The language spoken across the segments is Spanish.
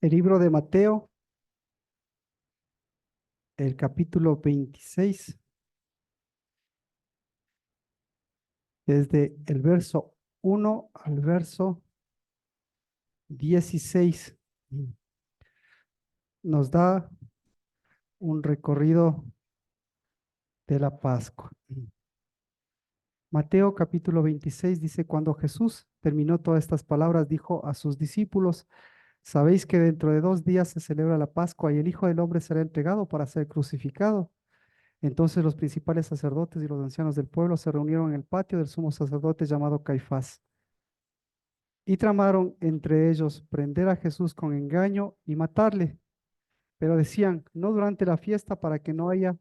El libro de Mateo, el capítulo 26, desde el verso 1 al verso 16, nos da un recorrido de la Pascua. Mateo capítulo 26 dice, cuando Jesús terminó todas estas palabras, dijo a sus discípulos, sabéis que dentro de 2 días se celebra la Pascua y el Hijo del Hombre será entregado para ser crucificado. Entonces los principales sacerdotes y los ancianos del pueblo se reunieron en el patio del sumo sacerdote llamado Caifás y tramaron entre ellos prender a Jesús con engaño y matarle. Pero decían, no durante la fiesta para que no haya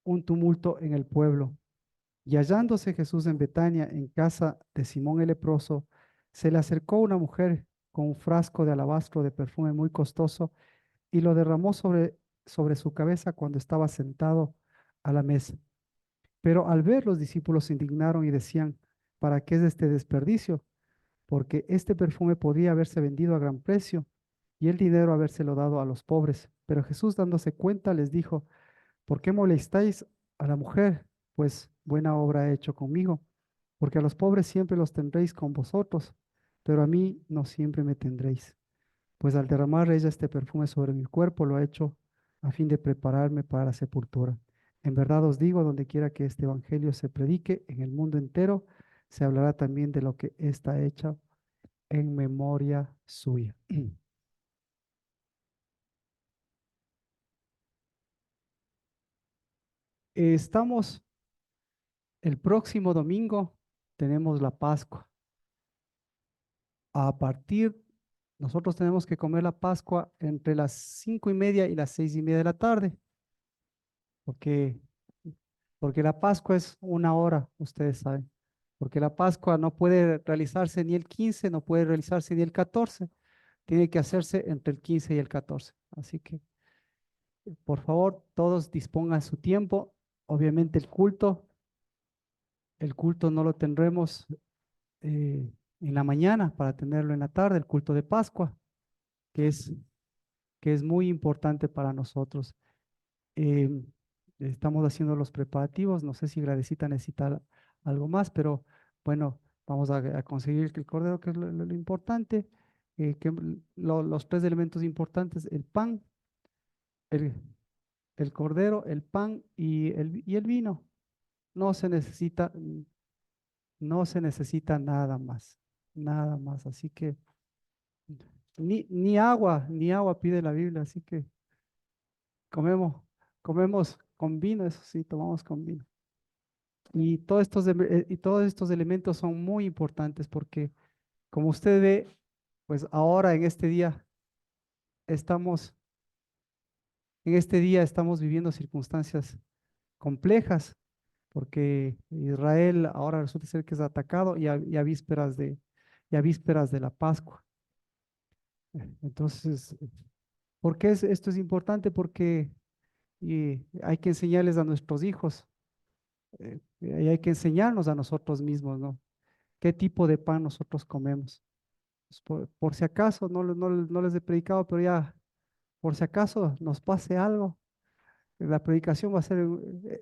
un tumulto en el pueblo. Y hallándose Jesús en Betania, en casa de Simón el leproso, se le acercó una mujer con un frasco de alabastro de perfume muy costoso y lo derramó sobre su cabeza cuando estaba sentado a la mesa. Pero al ver los discípulos se indignaron y decían, ¿para qué es este desperdicio? Porque este perfume podría haberse vendido a gran precio y el dinero habérselo dado a los pobres. Pero Jesús dándose cuenta les dijo, ¿por qué molestáis a la mujer? Pues buena obra ha hecho conmigo, porque a los pobres siempre los tendréis con vosotros, pero a mí no siempre me tendréis. Pues al derramar ella este perfume sobre mi cuerpo lo ha hecho a fin de prepararme para la sepultura. En verdad os digo, donde quiera que este evangelio se predique en el mundo entero, se hablará también de lo que está hecho en memoria suya. Estamos el próximo domingo, tenemos la Pascua. A partir, nosotros tenemos que comer la Pascua entre las 5:30 y las 6:30 de la tarde, porque, porque la Pascua es una hora, ustedes saben, porque la Pascua no puede realizarse ni el 15, no puede realizarse ni el 14, tiene que hacerse entre el 15 y el 14. Así que, por favor, todos dispongan su tiempo. Obviamente el culto no lo tendremos en la mañana para tenerlo en la tarde, el culto de Pascua, que es, que es muy importante para nosotros. Eh, Estamos haciendo los preparativos, no sé si Gladysita necesita algo más, pero bueno, vamos a conseguir el cordero, que es lo importante, los tres elementos importantes, el pan, el, el cordero, el pan y el vino. No se necesita, no se necesita nada más, nada más. Así que ni agua pide la Biblia, así que comemos, comemos con vino, eso sí, tomamos con vino. Y todos estos elementos son muy importantes porque, como usted ve, pues ahora estamos, en este día estamos viviendo circunstancias complejas porque Israel ahora resulta ser que es atacado y a vísperas de la Pascua. Entonces, ¿por qué esto es importante? Porque hay que enseñarles a nuestros hijos y hay que enseñarnos a nosotros mismos, ¿no? ¿Qué tipo de pan nosotros comemos? Pues, por si acaso, no les he predicado, pero ya, por si acaso nos pase algo, la predicación va a ser,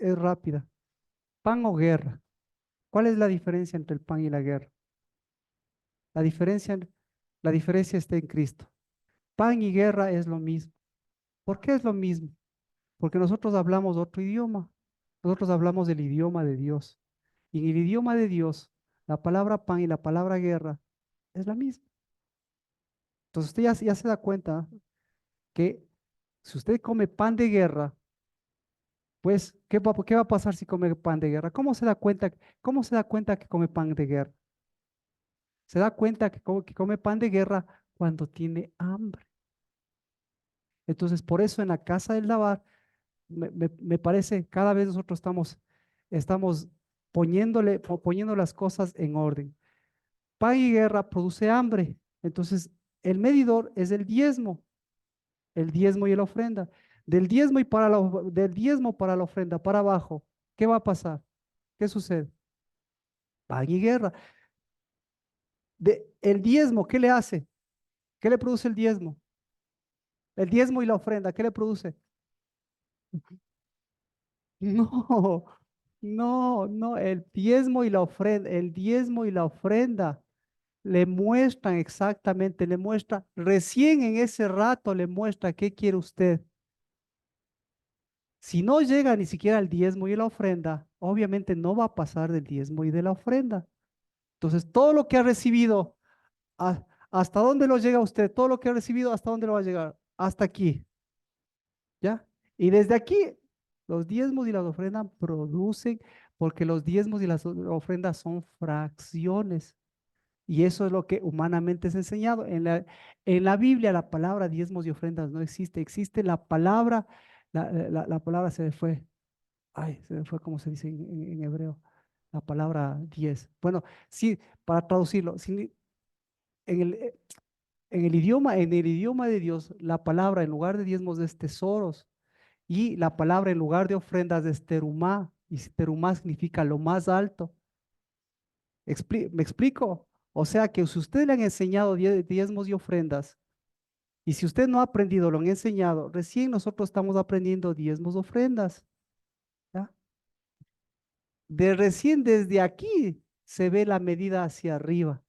es rápida. ¿Pan o guerra? ¿Cuál es la diferencia entre el pan y la guerra? La diferencia, la diferencia está en Cristo. Pan y guerra es lo mismo. ¿Por qué es lo mismo? Porque nosotros hablamos otro idioma. Nosotros hablamos del idioma de Dios. Y en el idioma de Dios, la palabra pan y la palabra guerra es la misma. Entonces usted ya se da cuenta que si usted come pan de guerra, pues, ¿qué va a pasar si come pan de guerra? Cómo se da cuenta que come pan de guerra? Se da cuenta que come pan de guerra cuando tiene hambre. Entonces, por eso en la casa del Labar, me parece, cada vez nosotros estamos poniendo las cosas en orden. Pan y guerra produce hambre. Entonces, el medidor es el diezmo y la ofrenda. Del diezmo para la ofrenda, para abajo, ¿qué va a pasar? ¿Qué sucede? Pan y guerra. El diezmo, ¿qué le hace? ¿Qué le produce el diezmo? El diezmo y la ofrenda, ¿qué le produce? No, no, el diezmo y la ofrenda le muestran exactamente, le muestra, recién en ese rato le muestra qué quiere usted. Si no llega ni siquiera al diezmo y la ofrenda, obviamente no va a pasar del diezmo y de la ofrenda. Entonces, todo lo que ha recibido, ¿hasta dónde lo llega usted? Todo lo que ha recibido, ¿hasta dónde lo va a llegar? Hasta aquí, ¿ya? Y desde aquí, los diezmos y las ofrendas producen, porque los diezmos y las ofrendas son fracciones. Y eso es lo que humanamente es enseñado. En la Biblia la palabra diezmos y ofrendas no existe. Existe la palabra, la palabra se me fue, ay, se me fue como se dice en hebreo, la palabra diez. Bueno, sí, para traducirlo, en el, eh, en el idioma de Dios, la palabra en lugar de diezmos es tesoros y la palabra en lugar de ofrendas es terumá. Y terumá significa lo más alto. ¿Me explico? O sea que si usted le han enseñado diezmos y ofrendas, y si usted no ha aprendido, lo han enseñado, recién nosotros estamos aprendiendo diezmos, ofrendas, ¿ya? Recién desde aquí se ve la medida hacia arriba.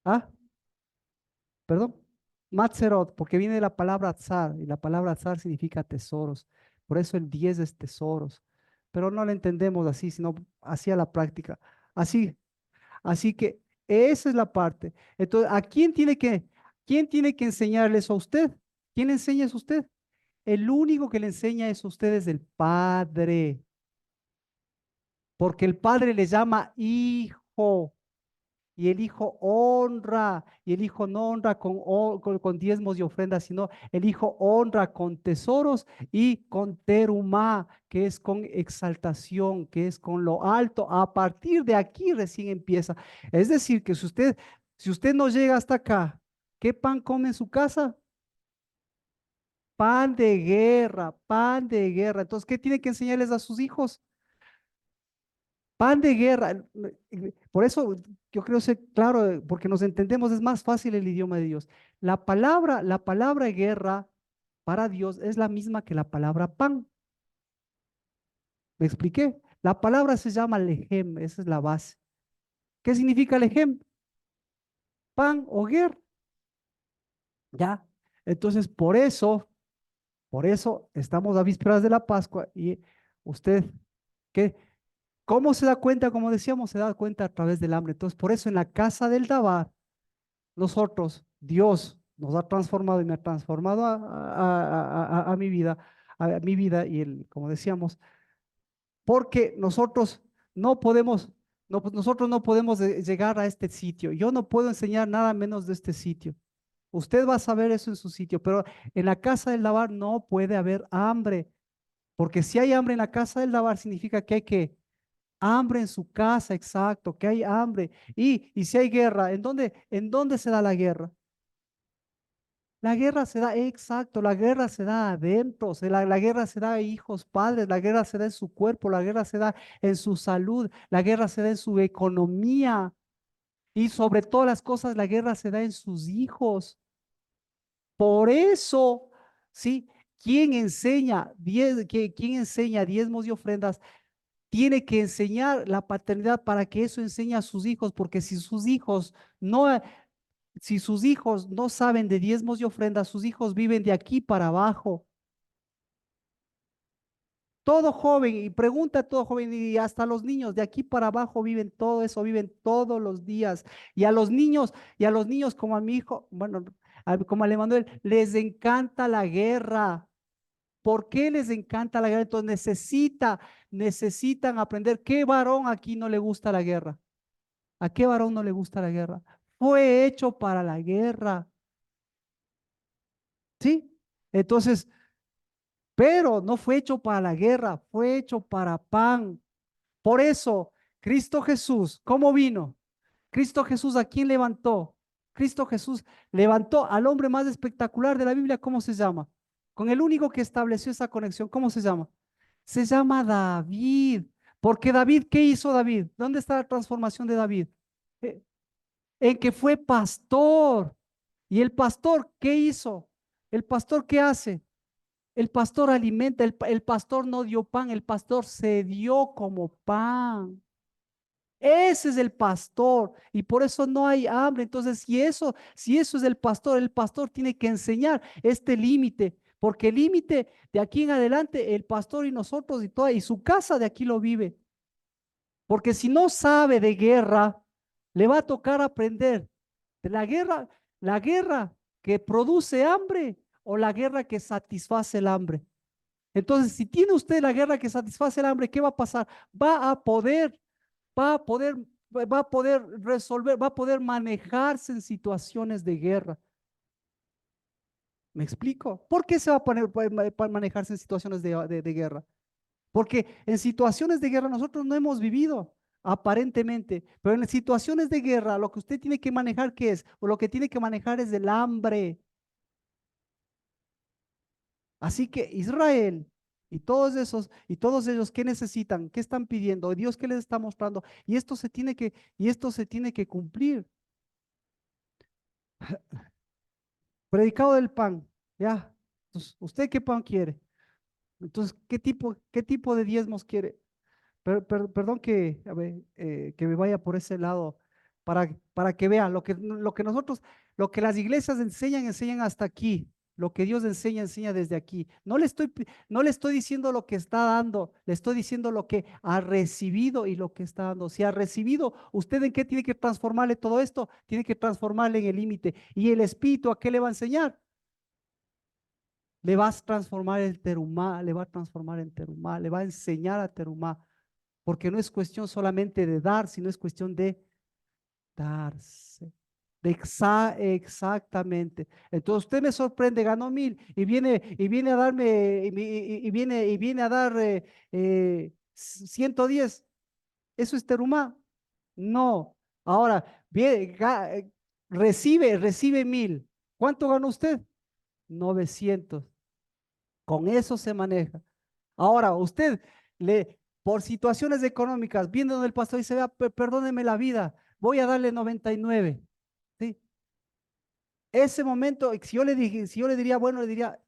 ¿Ah? ¿Perdón? Matzerot, porque viene de la palabra tzar, y la palabra tzar significa tesoros. Por eso el 10 es tesoros. Pero no lo entendemos así, sino así a la práctica. Así, así que esa es la parte. Entonces, ¿quién tiene que enseñarle eso a usted? ¿Quién le enseña eso a usted? El único que le enseña eso a usted es el Padre, porque el Padre le llama hijo y el Hijo honra y el Hijo no honra con diezmos y ofrendas, sino el Hijo honra con tesoros y con terumá, que es con exaltación, que es con lo alto. A partir de aquí recién empieza. Es decir, que si usted no llega hasta acá, ¿qué pan come en su casa? Pan de guerra, pan de guerra. Entonces, ¿qué tiene que enseñarles a sus hijos? Pan de guerra. Por eso yo creo ser claro, porque nos entendemos, es más fácil el idioma de Dios. La palabra guerra para Dios es la misma que la palabra pan. ¿Me expliqué? La palabra se llama lejem, esa es la base. ¿Qué significa lejem? Pan o guerra, ¿ya? Entonces, por eso estamos a vísperas de la Pascua y usted, ¿qué? ¿Cómo se da cuenta? Como decíamos, se da cuenta a través del hambre. Entonces, por eso en la casa del Dabar, nosotros, Dios nos ha transformado y me ha transformado a mi vida y como decíamos, porque nosotros no podemos llegar a este sitio. Yo no puedo enseñar nada menos de este sitio. Usted va a saber eso en su sitio, pero en la casa del Dabar no puede haber hambre, porque si hay hambre en la casa del Dabar significa que hay que hambre en su casa, exacto, que hay hambre. Y si hay guerra, ¿en dónde se da la guerra? La guerra se da, exacto, la guerra se da adentro, la guerra se da a hijos, padres, la guerra se da en su cuerpo, la guerra se da en su salud, la guerra se da en su economía y sobre todas las cosas la guerra se da en sus hijos. Por eso, ¿sí? ¿Quién enseña diezmos y ofrendas? Tiene que enseñar la paternidad para que eso enseñe a sus hijos, porque no, si sus hijos no saben de diezmos y ofrendas, sus hijos viven de aquí para abajo. Todo joven, y pregunta a todo joven, y hasta los niños, de aquí para abajo viven todo eso, viven todos los días. Y a los niños como a mi hijo, bueno, como a Emanuel, les encanta la guerra. ¿Por qué les encanta la guerra? Entonces necesitan aprender. ¿Qué varón aquí no le gusta la guerra? ¿A qué varón no le gusta la guerra? Fue hecho para la guerra, ¿sí? Entonces, pero no fue hecho para la guerra, fue hecho para pan. Por eso, Cristo Jesús, ¿cómo vino? Cristo Jesús, ¿a quién levantó? Cristo Jesús levantó al hombre más espectacular de la Biblia, ¿cómo se llama? Con el único que estableció esa conexión, ¿cómo se llama? Se llama David. Porque David, ¿qué hizo David? ¿Dónde está la transformación de David? Eh, En que fue pastor. ¿Y el pastor qué hizo? ¿El pastor qué hace? El pastor alimenta, el pastor no dio pan, el pastor se dio como pan. Ese es el pastor y por eso no hay hambre. Entonces, si eso es el pastor tiene que enseñar este límite, porque el límite de aquí en adelante, el pastor y nosotros y toda y su casa de aquí lo vive. Porque si no sabe de guerra, le va a tocar aprender de la guerra que produce hambre o la guerra que satisface el hambre. Entonces, si tiene usted la guerra que satisface el hambre, ¿qué va a pasar? Va a poder, va a poder, va a poder resolver, va a poder manejarse en situaciones de guerra. ¿Me explico? ¿Por qué se va a poner para manejarse en situaciones de guerra? Porque en situaciones de guerra nosotros no hemos vivido, aparentemente, pero en situaciones de guerra lo que usted tiene que manejar, ¿qué es? O lo que tiene que manejar es el hambre. Así que Israel y todos ellos, ¿qué necesitan? ¿Qué están pidiendo? Dios, ¿qué les está mostrando? Y esto se tiene que cumplir. Predicado del pan, ya. Entonces, ¿usted qué pan quiere? Entonces, qué tipo de diezmos quiere? Perdón que, a ver, que me vaya por ese lado para que vean lo que las iglesias enseñan, enseñan hasta aquí. Lo que Dios enseña, enseña desde aquí. No le estoy diciendo lo que está dando, le estoy diciendo lo que ha recibido y lo que está dando. Si ha recibido, ¿usted en qué tiene que transformarle todo esto? Tiene que transformarle en el límite. ¿Y el Espíritu a qué le va a enseñar? Le va a transformar en terumá, le va a transformar en terumá, le va a enseñar a terumá porque no es cuestión solamente de dar, sino es cuestión de darse. Exactamente. Entonces usted me sorprende, ganó 1000 y viene a darme, y viene a dar 110. ¿Eso es terumá? No. Ahora, recibe 1000. ¿Cuánto ganó usted? 900. Con eso se maneja. Ahora, por situaciones económicas, viendo donde el pastor dice, vea, perdóneme la vida, voy a darle 99. ¿Sí? Ese momento, si yo le diría, bueno, le diría,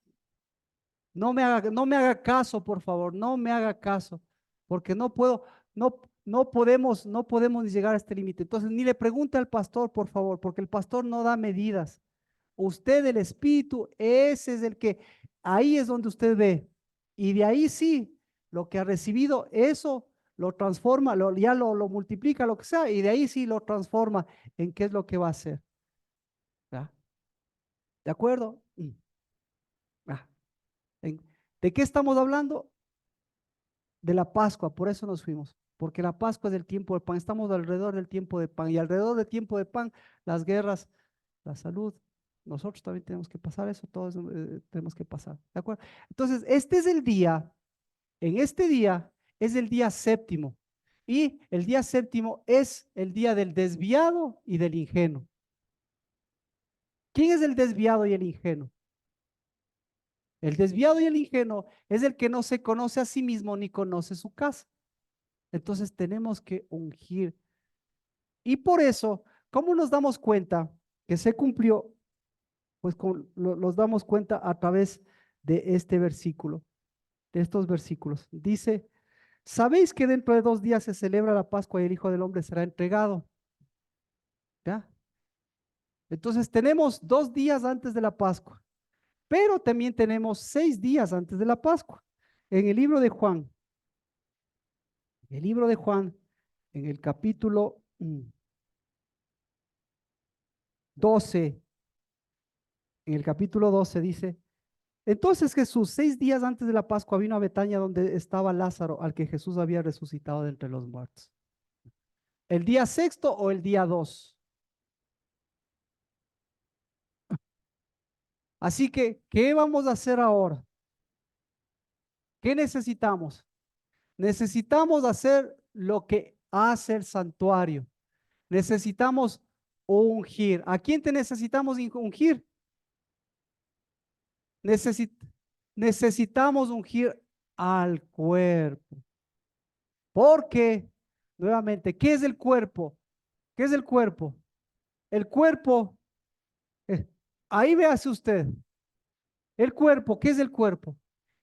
no me haga caso, por favor, no me haga caso, porque no puedo, no podemos ni llegar a este límite. Entonces, ni le pregunte al pastor, por favor, porque el pastor no da medidas. Usted, el espíritu, ese es el que, ahí es donde usted ve. Y de ahí sí, lo que ha recibido, eso lo transforma, lo multiplica, lo que sea, y de ahí sí lo transforma en qué es lo que va a hacer. ¿Ya? ¿De acuerdo? Ah, en- ¿De qué estamos hablando? De la Pascua, por eso nos fuimos, porque la Pascua es el tiempo del pan, estamos alrededor del tiempo de pan, y alrededor del tiempo de pan, las guerras, la salud, nosotros también tenemos que pasar eso, todos tenemos que pasar, ¿de acuerdo? Entonces, este es el día, en este día es el día séptimo, y el día séptimo es el día del desviado y del ingenuo. ¿Quién es el desviado y el ingenuo? El desviado y el ingenuo es el que no se conoce a sí mismo ni conoce su casa. Entonces tenemos que ungir. Y por eso, ¿cómo nos damos cuenta que se cumplió? Pues nos damos cuenta a través de este versículo, de estos versículos. Dice, ¿sabéis que dentro de 2 días se celebra la Pascua y el Hijo del Hombre será entregado? ¿Ya? Entonces tenemos 2 días antes de la Pascua, pero también tenemos 6 días antes de la Pascua. En el libro de Juan, el libro de Juan, en el capítulo 12, en el capítulo 12 dice, entonces Jesús, 6 días antes de la Pascua, vino a Betania donde estaba Lázaro, al que Jesús había resucitado de entre los muertos. ¿El día sexto o el día 2? Así que, ¿qué vamos a hacer ahora? ¿Qué necesitamos? Necesitamos hacer lo que hace el santuario. Necesitamos ungir. ¿A quién te necesitamos ungir? Necesi- necesitamos ungir al cuerpo. Porque, nuevamente, ¿qué es el cuerpo? ¿Qué es el cuerpo? El cuerpo, eh, ahí véase usted, el cuerpo, ¿qué es el cuerpo?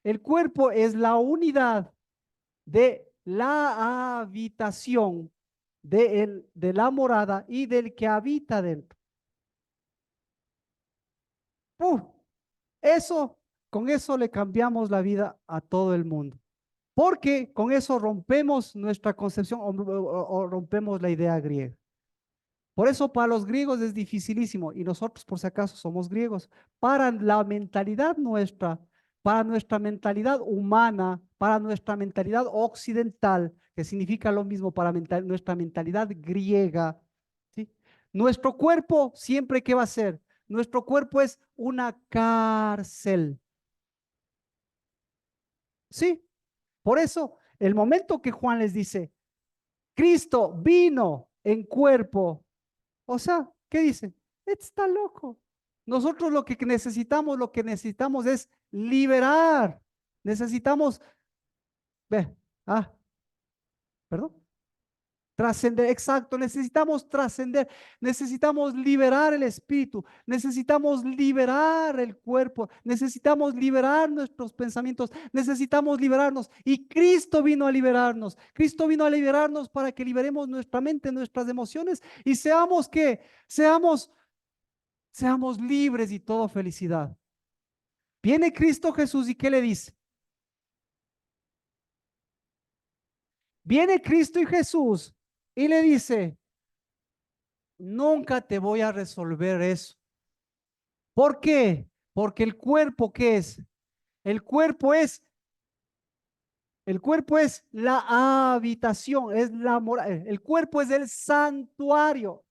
El cuerpo es la unidad de la habitación de la morada y del que habita dentro. ¡Puf! Eso, con eso le cambiamos la vida a todo el mundo. Porque con eso rompemos nuestra concepción o rompemos la idea griega. Por eso para los griegos es dificilísimo y nosotros por si acaso somos griegos. Para la mentalidad nuestra, para nuestra mentalidad humana, para nuestra mentalidad occidental, que significa lo mismo para nuestra mentalidad griega, ¿sí? Nuestro cuerpo siempre, ¿qué va a ser? Nuestro cuerpo es una cárcel, ¿sí? Por eso, el momento que Juan les dice, Cristo vino en cuerpo. O sea, ¿qué dice? Está loco. Nosotros lo que necesitamos es liberar. Necesitamos, ve, ah, perdón, trascender, exacto, necesitamos trascender, necesitamos liberar el espíritu, necesitamos liberar el cuerpo, necesitamos liberar nuestros pensamientos, necesitamos liberarnos. Y Cristo vino a liberarnos, Cristo vino a liberarnos para que liberemos nuestra mente, nuestras emociones y seamos que, seamos libres y todo felicidad. Viene Cristo Jesús y ¿qué le dice? Viene Cristo y Jesús y le dice, nunca te voy a resolver eso. ¿Por qué? Porque el cuerpo, ¿qué es? El cuerpo es, el cuerpo es la habitación, es la morada, el cuerpo es el santuario.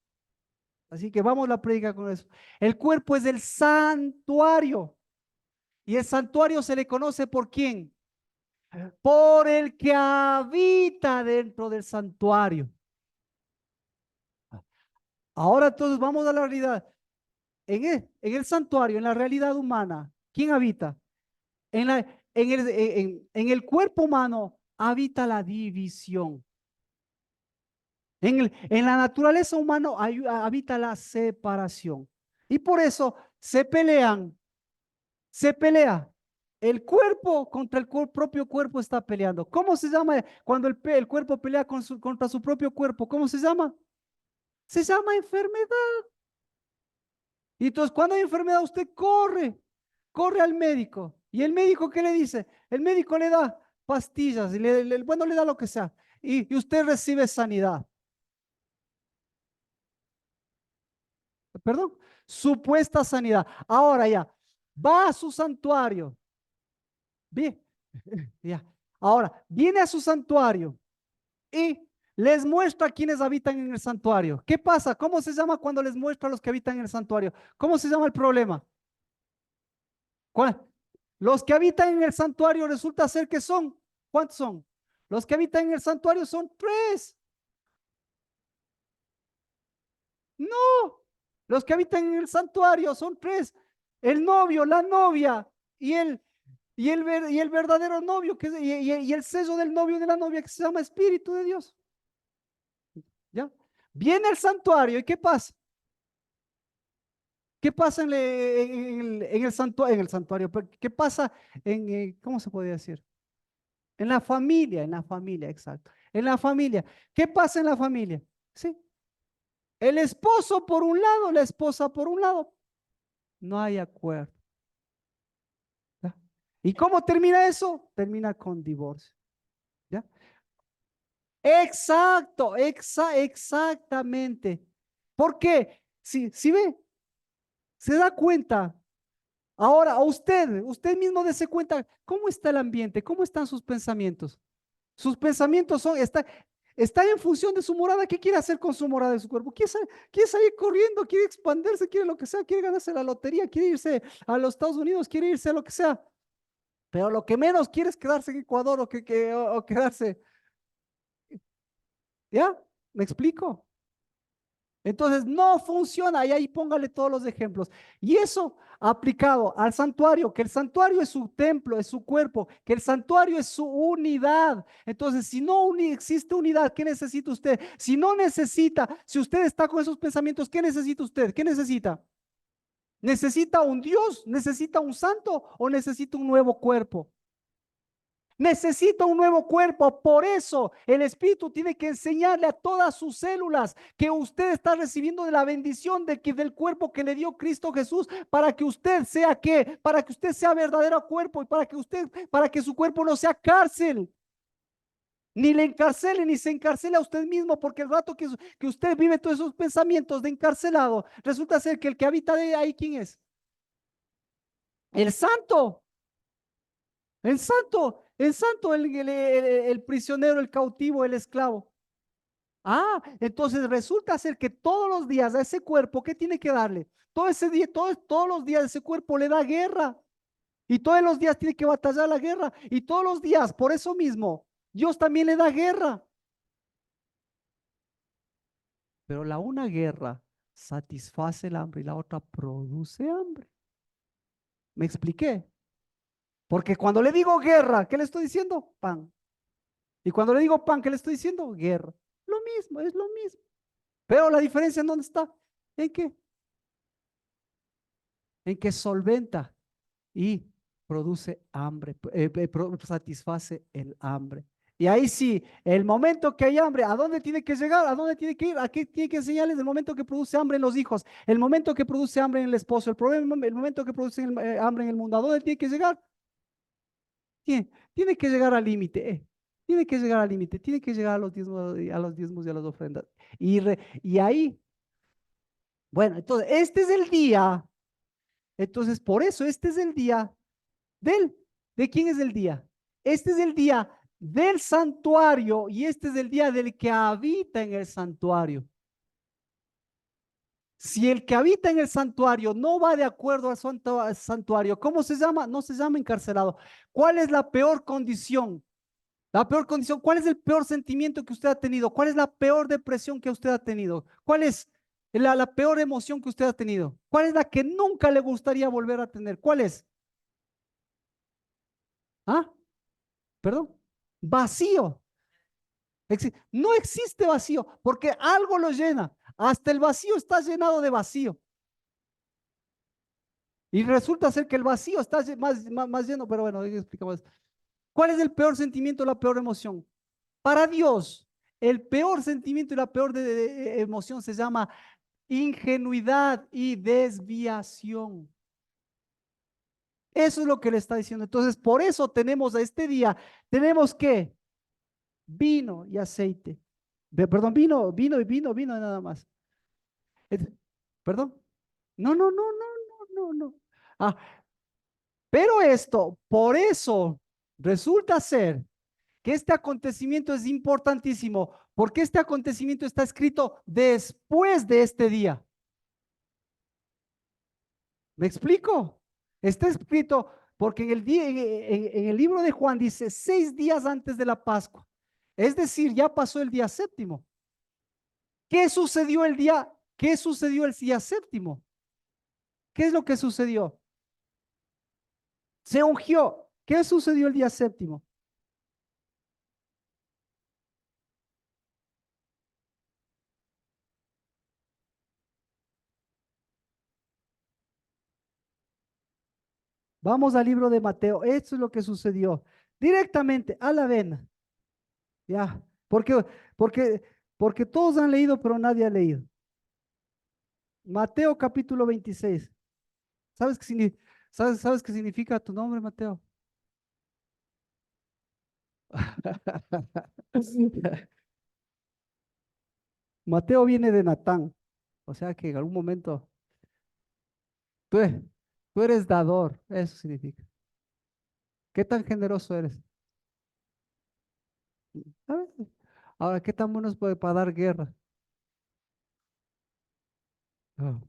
Así que vamos a la prédica con eso. El cuerpo es el santuario. Y el santuario se le conoce por quién? Por el que habita dentro del santuario. Ahora entonces vamos a la realidad. En el santuario, en la realidad humana, ¿quién habita? En, la, en el cuerpo humano habita la división. En la naturaleza humana habita la separación. Y por eso se pelean, se pelea. El cuerpo contra el propio cuerpo está peleando. ¿Cómo se llama cuando el cuerpo pelea contra su propio cuerpo? ¿Cómo se llama? Se llama enfermedad. Y entonces cuando hay enfermedad usted corre al médico. ¿Y el médico qué le dice? El médico le da pastillas, y bueno, le da lo que sea. Y usted recibe sanidad. Perdón, supuesta sanidad. Ahora ya, va a su santuario. Bien, ya. Ahora, viene a su santuario y les muestra a quienes habitan en el santuario. ¿Qué pasa? ¿Cómo se llama cuando les muestra a los que habitan en el santuario? ¿Cómo se llama el problema? ¿Cuál? Los que habitan en el santuario resulta ser que son, ¿cuántos son? Los que habitan en el santuario son tres. No, los que habitan en el santuario son tres. El novio, la novia y el verdadero novio y el sello del novio y de la novia que se llama Espíritu de Dios. ¿Ya? Viene el santuario y ¿qué pasa? ¿Qué pasa en el santuario? ¿Qué pasa ¿cómo se podría decir? En la familia, exacto. En la familia. ¿Qué pasa en la familia? Sí. El esposo por un lado, la esposa por un lado. No hay acuerdo. ¿Ya? ¿Y cómo termina eso? Termina con divorcio. ¿Ya? Exacto, exactamente. ¿Por qué? Si ve, se da cuenta. Ahora, usted mismo dése cuenta, ¿cómo está el ambiente? ¿Cómo están sus pensamientos? Sus pensamientos están en función de su morada. ¿Qué quiere hacer con su morada de su cuerpo? Quiere salir corriendo, quiere expandirse, quiere lo que sea, quiere ganarse la lotería, quiere irse a los Estados Unidos, quiere irse a lo que sea. Pero lo que menos quiere es quedarse en Ecuador o quedarse. ¿Ya? ¿Me explico? Entonces no funciona y ahí póngale todos los ejemplos. Y eso aplicado al santuario, que el santuario es su templo, es su cuerpo, que el santuario es su unidad. Entonces, si no existe unidad, ¿qué necesita usted? Si no necesita, si usted está con esos pensamientos, ¿qué necesita usted? ¿Qué necesita? ¿Necesita un Dios? ¿Necesita un santo o necesita un nuevo cuerpo? Necesita un nuevo cuerpo. Por eso el Espíritu tiene que enseñarle a todas sus células que usted está recibiendo de la bendición del cuerpo que le dio Cristo Jesús para que usted sea qué, para que usted sea verdadero cuerpo y para que su cuerpo no sea cárcel. Ni le encarcele, ni se encarcele a usted mismo, porque el rato que usted vive todos esos pensamientos de encarcelado, resulta ser que el que habita de ahí, ¿quién es? El santo. El prisionero, el cautivo, el esclavo. Ah, entonces resulta ser que todos los días a ese cuerpo, ¿qué tiene que darle? Todo ese día, todos los días ese cuerpo le da guerra. Y todos los días tiene que batallar la guerra. Y todos los días, por eso mismo, Dios también le da guerra. Pero la una guerra satisface el hambre y la otra produce hambre. ¿Me expliqué? Porque cuando le digo guerra, ¿qué le estoy diciendo? Pan. Y cuando le digo pan, ¿qué le estoy diciendo? Guerra. Lo mismo, es lo mismo. Pero la diferencia en dónde está? ¿En qué? En que solventa y produce hambre, satisface el hambre. Y ahí sí, el momento que hay hambre, ¿a dónde tiene que llegar? ¿A dónde tiene que ir? ¿A qué tiene que enseñarles? El momento que produce hambre en los hijos, el momento que produce hambre en el esposo, el momento que produce hambre en el mundo, ¿a dónde tiene que llegar? Tiene que llegar al límite, tiene que llegar al límite, tiene que llegar a los diezmos y a las ofrendas. Y ahí, bueno, entonces, este es el día, entonces por eso este es el día del, ¿de quién es el día? Este es el día del santuario y este es el día del que habita en el santuario. Si el que habita en el santuario no va de acuerdo al santuario, ¿cómo se llama? No se llama encarcelado. ¿Cuál es la peor condición? La peor condición, ¿cuál es el peor sentimiento que usted ha tenido? ¿Cuál es la peor depresión que usted ha tenido? ¿Cuál es la peor emoción que usted ha tenido? ¿Cuál es la que nunca le gustaría volver a tener? ¿Cuál es? ¿Ah? ¿Perdón? Vacío. No existe vacío porque algo lo llena. Hasta el vacío está llenado de vacío. Y resulta ser que el vacío está más lleno, pero bueno, explicamos. ¿Cuál es el peor sentimiento, la peor emoción? Para Dios, el peor sentimiento y la peor emoción se llama ingenuidad y desviación. Eso es lo que le está diciendo. Entonces, por eso tenemos a este día, tenemos que vino y aceite. Perdón, vino nada más. Es- ¿Perdón? No, no, no, no, no, no, no. Ah, pero esto, por eso, resulta ser que este acontecimiento es importantísimo, porque este acontecimiento está escrito después de este día. ¿Me explico? Está escrito porque en el libro de Juan dice 6 días antes de la Pascua. Es decir, ya pasó el día séptimo. ¿Qué sucedió el día? ¿Qué sucedió el día séptimo? ¿Qué es lo que sucedió? Se ungió. ¿Qué sucedió el día séptimo? Vamos al libro de Mateo. Esto es lo que sucedió. Directamente a la vena. Ya. Porque, porque todos han leído, pero nadie ha leído. Mateo capítulo 26. ¿Sabes sabes qué significa tu nombre, Mateo? Mateo viene de Natán. O sea que en algún momento tú, e- tú eres dador. Eso significa. ¿Qué tan generoso eres? ¿Sabes? Ahora, ¿qué tan bueno es para dar guerra? Ah,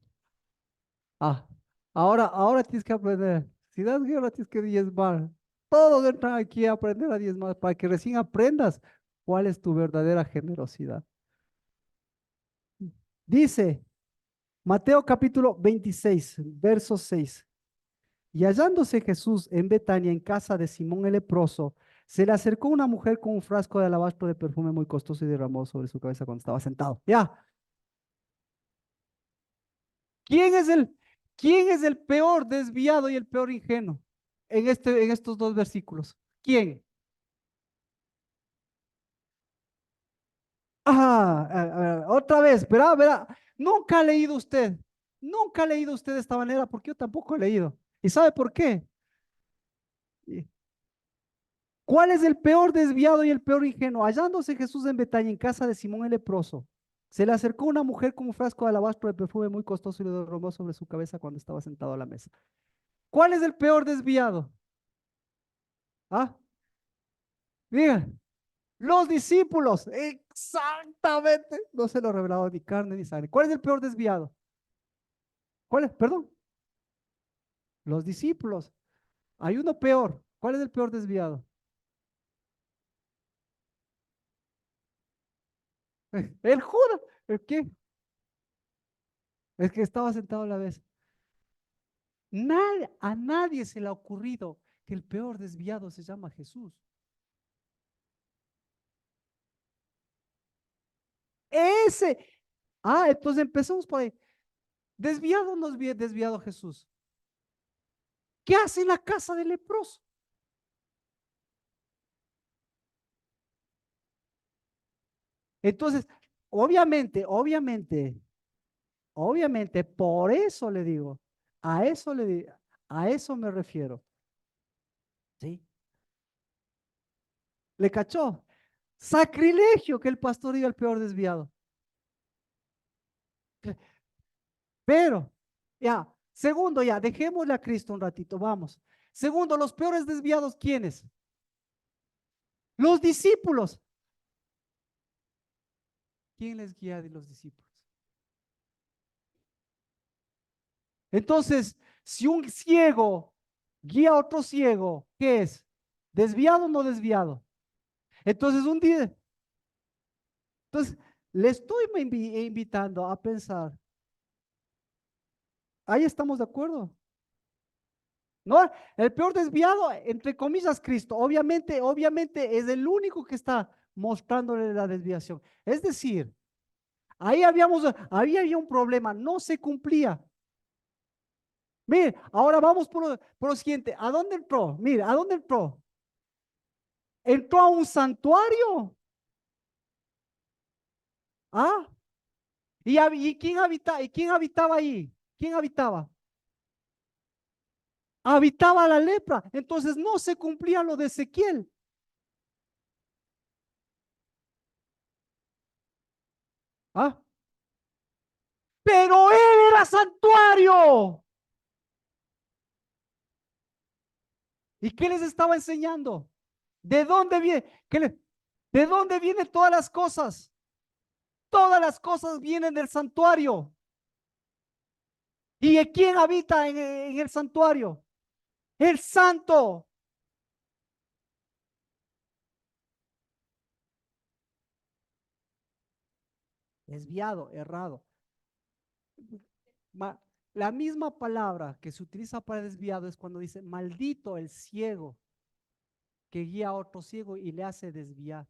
ah, ahora tienes que aprender. Si das guerra, tienes que diezmar. Todos entran aquí a aprender a diezmar para que recién aprendas ¿Cuál es tu verdadera generosidad? Dice Mateo capítulo 26, verso 6. Y hallándose Jesús en Betania, en casa de Simón el leproso, se le acercó una mujer con un frasco de alabastro de perfume muy costoso y derramó sobre su cabeza cuando estaba sentado. Ya, ¿quién es el, quién es el peor desviado y el peor ingenuo en estos dos versículos? ¿Quién? Otra vez, verá, verá. Nunca ha leído usted de esta manera, porque yo tampoco he leído. ¿Y sabe por qué? ¿Cuál es el peor desviado y el peor ingenuo? Hallándose Jesús en Betania, en casa de Simón el leproso, se le acercó una mujer con un frasco de alabastro de perfume muy costoso y lo derramó sobre su cabeza cuando estaba sentado a la mesa. ¿Cuál es el peor desviado? ¿Ah? Digan, los discípulos, exactamente. No se lo revelado ni carne ni sangre. ¿Cuál es el peor desviado? ¿Cuál es? Perdón. Los discípulos. Hay uno peor. ¿Cuál es el peor desviado? El Judas. ¿El qué? Es que estaba sentado a la vez. A nadie se le ha ocurrido que el peor desviado se llama Jesús. Ese. Entonces empezamos por ahí. Desviado o no es desviado Jesús. ¿Qué hace en la casa del leproso? Entonces, obviamente, por eso le digo, a eso le digo, a eso me refiero. ¿Sí? ¿Le cachó? Sacrilegio que el pastor diga el peor desviado. Pero, ya, segundo, ya, dejémosle a Cristo un ratito, vamos. Segundo, los peores desviados, ¿quiénes? Los discípulos. ¿Quién les guía de los discípulos? Entonces, si un ciego guía a otro ciego, ¿qué es? ¿Desviado o no desviado? Entonces, un día, entonces, le estoy invitando a pensar, ahí estamos de acuerdo. No, el peor desviado, entre comillas, Cristo, obviamente es el único que está mostrándole la desviación. Es decir, ahí había un problema, no se cumplía. Mire, ahora vamos por lo siguiente. ¿A dónde entró? Mire, ¿a dónde entró? Entró a un santuario. ¿Ah? ¿Y quién habitaba ahí? ¿Quién habitaba? Habitaba la lepra. Entonces no se cumplía lo de Ezequiel. ¿Ah? Pero él era santuario. ¿Y qué les estaba enseñando? ¿De dónde viene? ¿De dónde vienen todas las cosas? Todas las cosas vienen del santuario. ¿Y quién habita en el santuario? El santo. Desviado, errado. La misma palabra que se utiliza para desviado es cuando dice, maldito el ciego que guía a otro ciego y le hace desviar.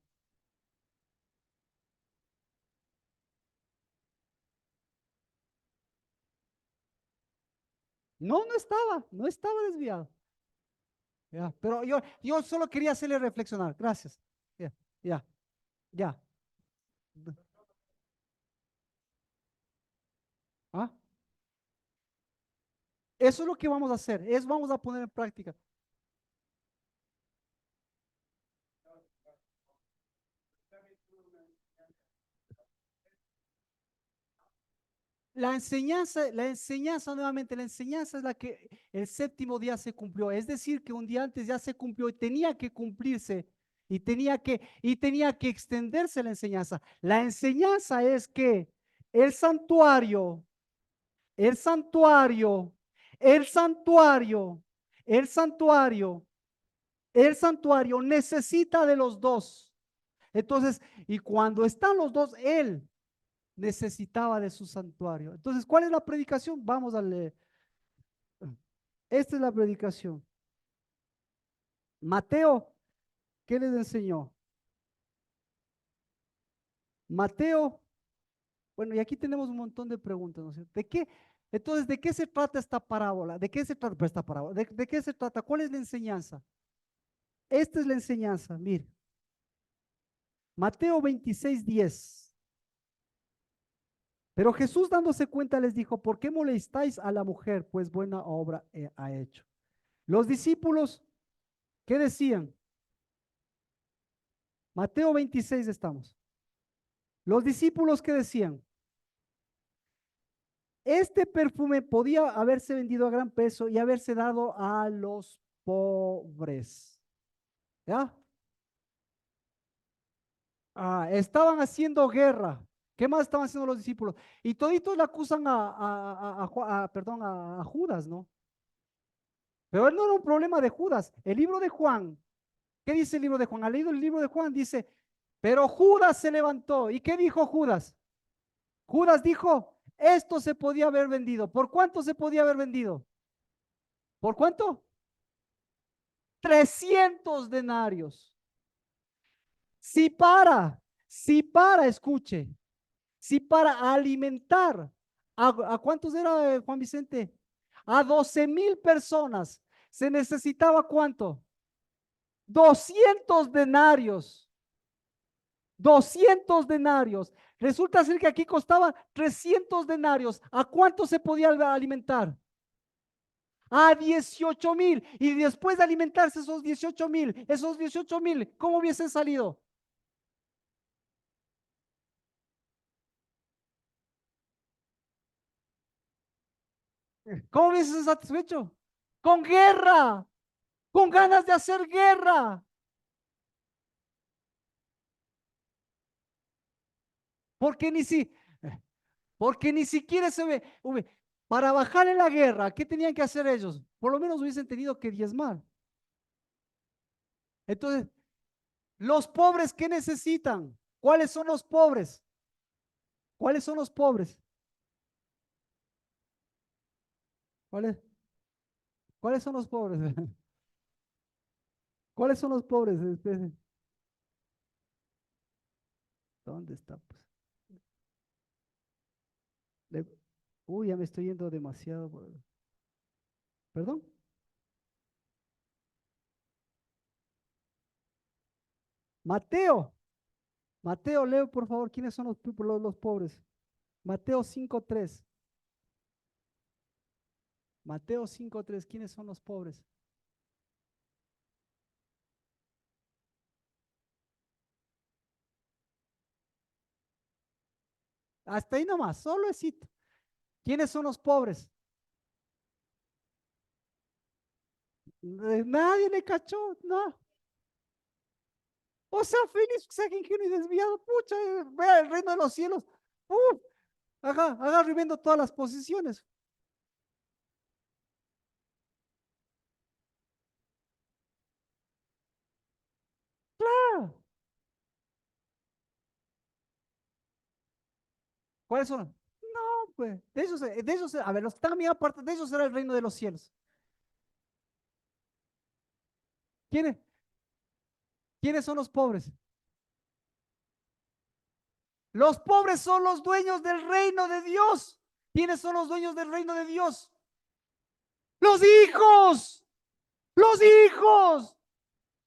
No, no estaba desviado. Ya, pero yo solo quería hacerle reflexionar. Gracias. Ya, ya, ya. ¿Ah? Eso es lo que vamos a hacer. Eso vamos a poner en práctica. La enseñanza es la que el séptimo día se cumplió. Es decir, que un día antes ya se cumplió y tenía que cumplirse y tenía que extenderse la enseñanza. La enseñanza es que el santuario, el santuario, el santuario, el santuario, el santuario necesita de los dos. Entonces, y cuando están los dos, él necesitaba de su santuario. Entonces, ¿cuál es la predicación? Vamos a leer. Esta es la predicación. Mateo, ¿qué les enseñó? Mateo, bueno, y aquí tenemos un montón de preguntas, ¿no es cierto? ¿De qué? Entonces, ¿de qué se trata esta parábola? ¿De qué se trata esta parábola? ¿De qué se trata? ¿Cuál es la enseñanza? Esta es la enseñanza, mire. Mateo 26:10. Pero Jesús dándose cuenta les dijo, ¿por qué molestáis a la mujer? Pues buena obra ha hecho. Los discípulos, ¿qué decían? Mateo 26 estamos. Los discípulos, ¿qué decían? Este perfume podía haberse vendido a gran peso y haberse dado a los pobres. ¿Ya? Estaban haciendo guerra. ¿Qué más estaban haciendo los discípulos? Y toditos le acusan perdón, a Judas, ¿no? Pero él no era un problema de Judas. El libro de Juan, ¿qué dice el libro de Juan? ¿Ha leído el libro de Juan? Dice, pero Judas se levantó. ¿Y qué dijo Judas? Judas dijo, esto se podía haber vendido. ¿Por cuánto se podía haber vendido? ¿Por cuánto? 300 denarios. Si para, escuche, si para alimentar, ¿a cuántos era Juan Vicente? A 12,000 personas. ¿Se necesitaba cuánto? 200 denarios. 200 denarios. Resulta ser que aquí costaba 300 denarios. ¿A cuánto se podía alimentar? A 18,000. Y después de alimentarse esos 18,000, ¿cómo hubiesen salido? ¿Cómo hubiesen satisfecho? Con guerra, con ganas de hacer guerra. Porque ni si, porque ni siquiera se ve. Para bajar en la guerra, ¿qué tenían que hacer ellos? Por lo menos hubiesen tenido que diezmar. Entonces, los pobres, ¿qué necesitan? ¿Cuáles son los pobres? ¿Cuáles son los pobres? ¿Cuáles, cuáles son los pobres? ¿Cuáles son los pobres? ¿Dónde está? Pues? Le- Uy, ya me estoy yendo demasiado. ¿Perdón? Mateo. Mateo, leo por favor, ¿quiénes son los pobres? Mateo 5:3. Mateo 5:3, ¿quiénes son los pobres? Hasta ahí nomás, solo esito. ¿Quiénes son los pobres? Nadie le cachó, no. O sea, feliz, o sea, ingenuo y desviado, pucha, vea el reino de los cielos. Uf, agarro y vendo todas las posiciones. Ah, ¿cuáles son? No, pues, a ver, los que están a mi parte, de ellos será el reino de los cielos. ¿Quiénes? ¿Quiénes son los pobres? Los pobres son los dueños del reino de Dios. ¿Quiénes son los dueños del reino de Dios? Los hijos, los hijos.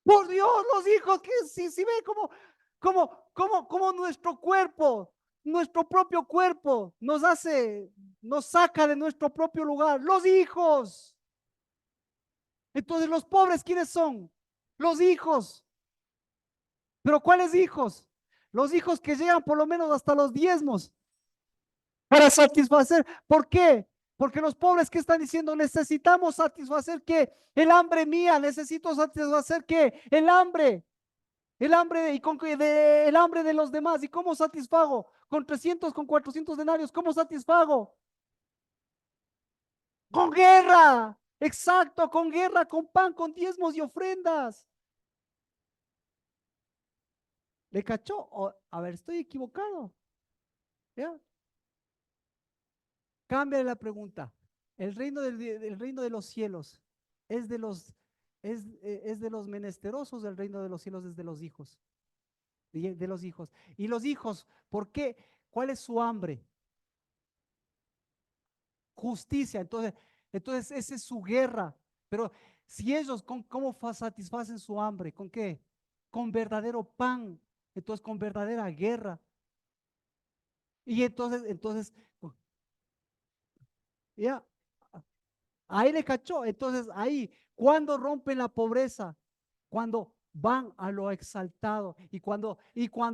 Por Dios, los hijos, que si ve como nuestro cuerpo, nuestro propio cuerpo nos saca de nuestro propio lugar. Los hijos. Entonces, los pobres, ¿quiénes son? Los hijos. ¿Pero cuáles hijos? Los hijos que llegan por lo menos hasta los diezmos para satisfacer. ¿Por qué? Porque los pobres que están diciendo, necesitamos satisfacer que el hambre mía, necesito satisfacer que el hambre el hambre de los demás. ¿Y cómo satisfago? Con 300, con 400 denarios, ¿cómo satisfago? Con guerra. Exacto, con guerra, con pan, con diezmos y ofrendas. ¿Le cachó? A ver, estoy equivocado. ¿Ya? Cambia la pregunta. El reino de los cielos es de los, es de los menesterosos, el reino de los cielos es de los hijos, de los hijos. Y los hijos, ¿por qué? ¿Cuál es su hambre? Justicia. Entonces esa es su guerra. Pero si ellos, ¿cómo satisfacen su hambre? ¿Con qué? Con verdadero pan. Entonces, con verdadera guerra. Y entonces, ya, ahí le cachó. Entonces, ahí, cuando rompen la pobreza, cuando van a lo exaltado y cuando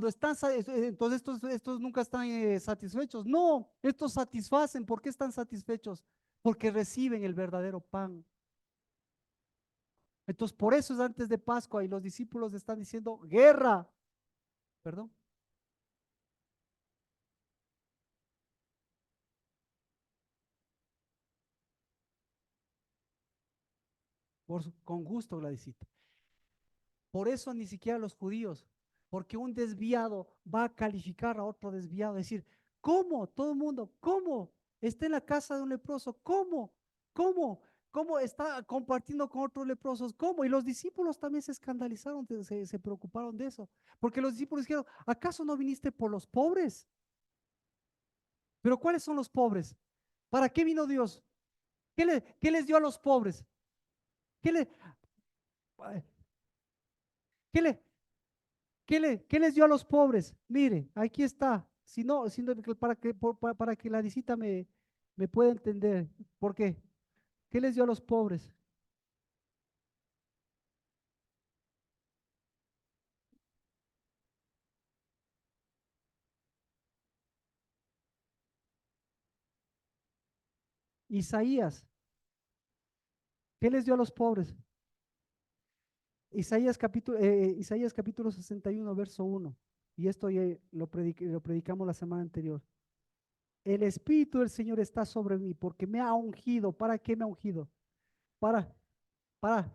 están, entonces estos nunca están satisfechos. No, estos satisfacen. ¿Por qué están satisfechos? Porque reciben el verdadero pan. Entonces, por eso es antes de Pascua y los discípulos están diciendo guerra, perdón, con gusto, Gladysita. Por eso ni siquiera los judíos, porque un desviado va a calificar a otro desviado, decir, ¿cómo? Todo el mundo, ¿cómo? Está en la casa de un leproso, ¿cómo? ¿Cómo? ¿Cómo está compartiendo con otros leprosos? ¿Cómo? Y los discípulos también se escandalizaron, se preocuparon de eso, porque los discípulos dijeron, ¿acaso no viniste por los pobres? ¿Pero cuáles son los pobres? ¿Para qué vino Dios? ¿Qué les dio a los pobres? ¿Qué, le, qué, le, qué les dio a los pobres? Mire, aquí está. Para que la visita me pueda entender. ¿Por qué? ¿Qué les dio a los pobres? Isaías. ¿Qué les dio a los pobres? Isaías capítulo 61, verso 1. Y esto ya lo predicamos la semana anterior. El Espíritu del Señor está sobre mí porque me ha ungido. ¿Para qué me ha ungido? Para, para,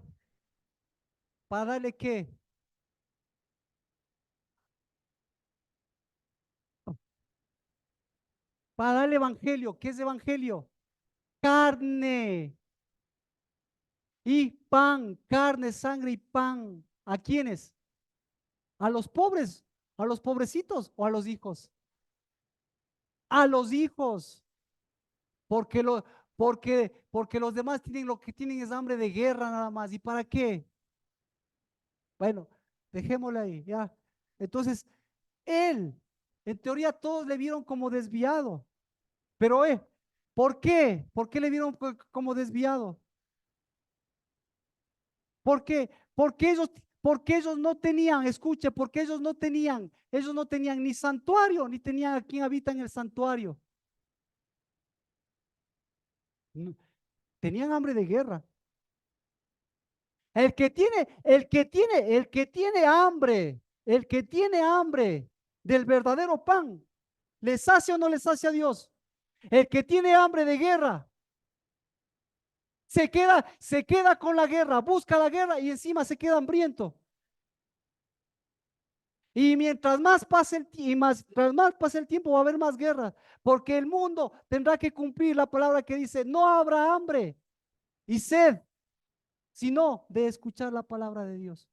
para darle qué? Para darle evangelio. ¿Qué es evangelio? Carne y pan, carne, sangre y pan. ¿A quiénes? ¿A los pobres? ¿A los pobrecitos o a los hijos? A los hijos, porque, porque los demás tienen lo que tienen es hambre de guerra nada más. ¿Y para qué? Bueno, dejémosle ahí, ya. Entonces, él, en teoría todos le vieron como desviado, pero ¿por qué? ¿Por qué le vieron como desviado? ¿Por qué? Porque ellos no tenían, escuche, porque ellos no tenían ni santuario, ni tenían a quien habita en el santuario. No, tenían hambre de guerra. El que tiene hambre del verdadero pan, ¿le sacia o no le sacia a Dios? El que tiene hambre de guerra, se queda con la guerra, busca la guerra y encima se queda hambriento. Y mientras más pase el tiempo va a haber más guerras, porque el mundo tendrá que cumplir la palabra que dice, no habrá hambre y sed, sino de escuchar la palabra de Dios.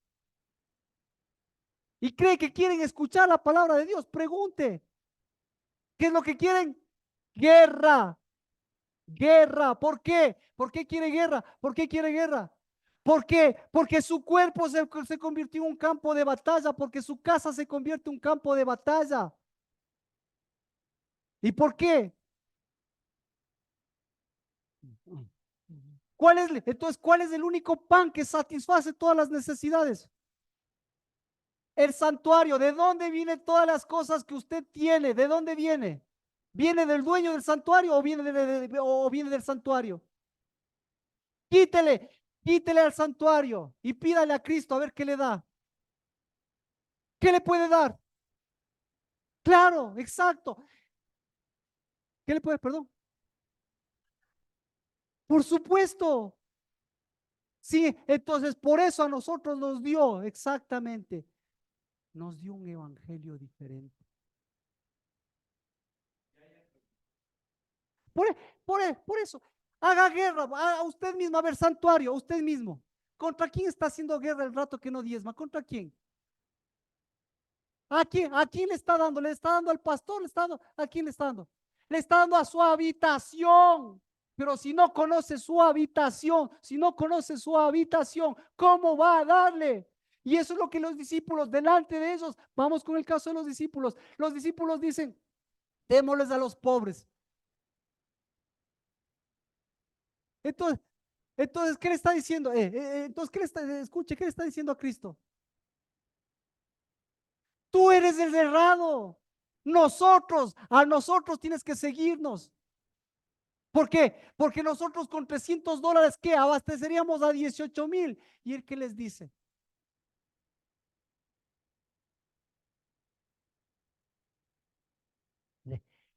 Y cree que quieren escuchar la palabra de Dios, pregunte, ¿qué es lo que quieren? Guerra, guerra. ¿Por qué? ¿Por qué quiere guerra? ¿Por qué quiere guerra? ¿Por qué? Porque su cuerpo se convirtió en un campo de batalla, porque su casa se convierte en un campo de batalla. ¿Y por qué? ¿Cuál es el único pan que satisface todas las necesidades? El santuario. ¿De dónde vienen todas las cosas que usted tiene? ¿De dónde viene? ¿Viene del dueño del santuario o o viene del santuario? Quítele, quítele al santuario y pídale a Cristo a ver qué le da. ¿Qué le puede dar? Claro, exacto. ¿Qué le puede, perdón? Por supuesto. Sí, entonces por eso a nosotros nos dio exactamente. nos dio un evangelio diferente. Por, e- por eso, haga guerra a usted mismo, a ver, santuario, usted mismo. ¿Contra quién está haciendo guerra el rato que no diezma? ¿Contra quién? A quién le está dando? ¿Le está dando al pastor? ¿Le está dando? ¿A quién le está dando? Le está dando a su habitación. Pero si no conoce su habitación, si no conoce su habitación, ¿cómo va a darle? Y eso es lo que los discípulos, delante de ellos, vamos con el caso de los discípulos dicen, démosles a los pobres. Entonces, ¿qué le está diciendo? Entonces, ¿qué le está, escuche, ¿qué le está diciendo a Cristo? Tú eres el errado. A nosotros tienes que seguirnos. ¿Por qué? Porque nosotros con $300, ¿qué? Abasteceríamos a 18,000. ¿Y él qué les dice?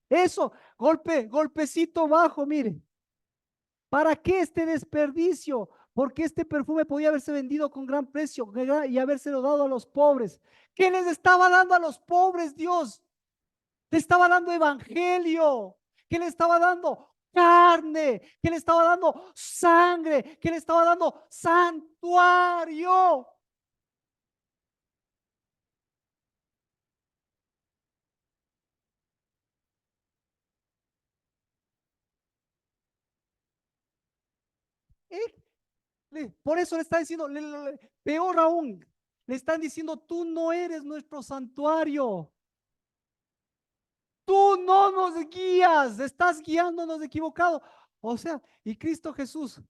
Eso, golpecito bajo, mire. ¿Para qué este desperdicio? Porque este perfume podía haberse vendido con gran precio y habérselo dado a los pobres. ¿Qué les estaba dando a los pobres, Dios? Le estaba dando evangelio. ¿Qué le estaba dando? Carne. ¿Qué le estaba dando? Sangre. ¿Qué le estaba dando? Santuario. ¿Eh? Por eso le está diciendo, peor aún, le están diciendo, tú no eres nuestro santuario. Tú no nos guías, estás guiándonos equivocado. O sea, y Cristo Jesús,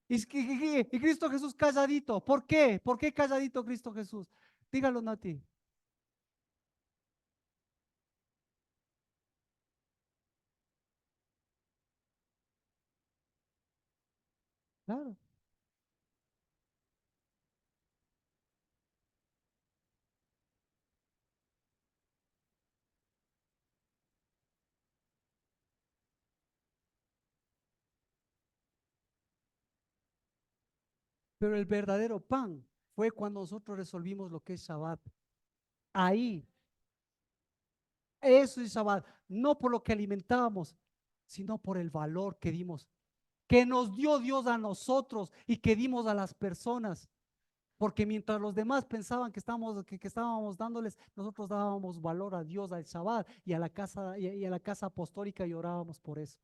y Cristo Jesús calladito. ¿Por qué? ¿Por qué calladito Cristo Jesús? Dígalo, Nati. Claro. Pero el verdadero pan fue cuando nosotros resolvimos lo que es Shabbat. Ahí, eso es Shabbat. No por lo que alimentábamos, sino por el valor que dimos, que nos dio Dios a nosotros y que dimos a las personas. Porque mientras los demás pensaban que estábamos dándoles, nosotros dábamos valor a Dios, al Shabbat y a la casa, y a la casa apostólica y orábamos por eso.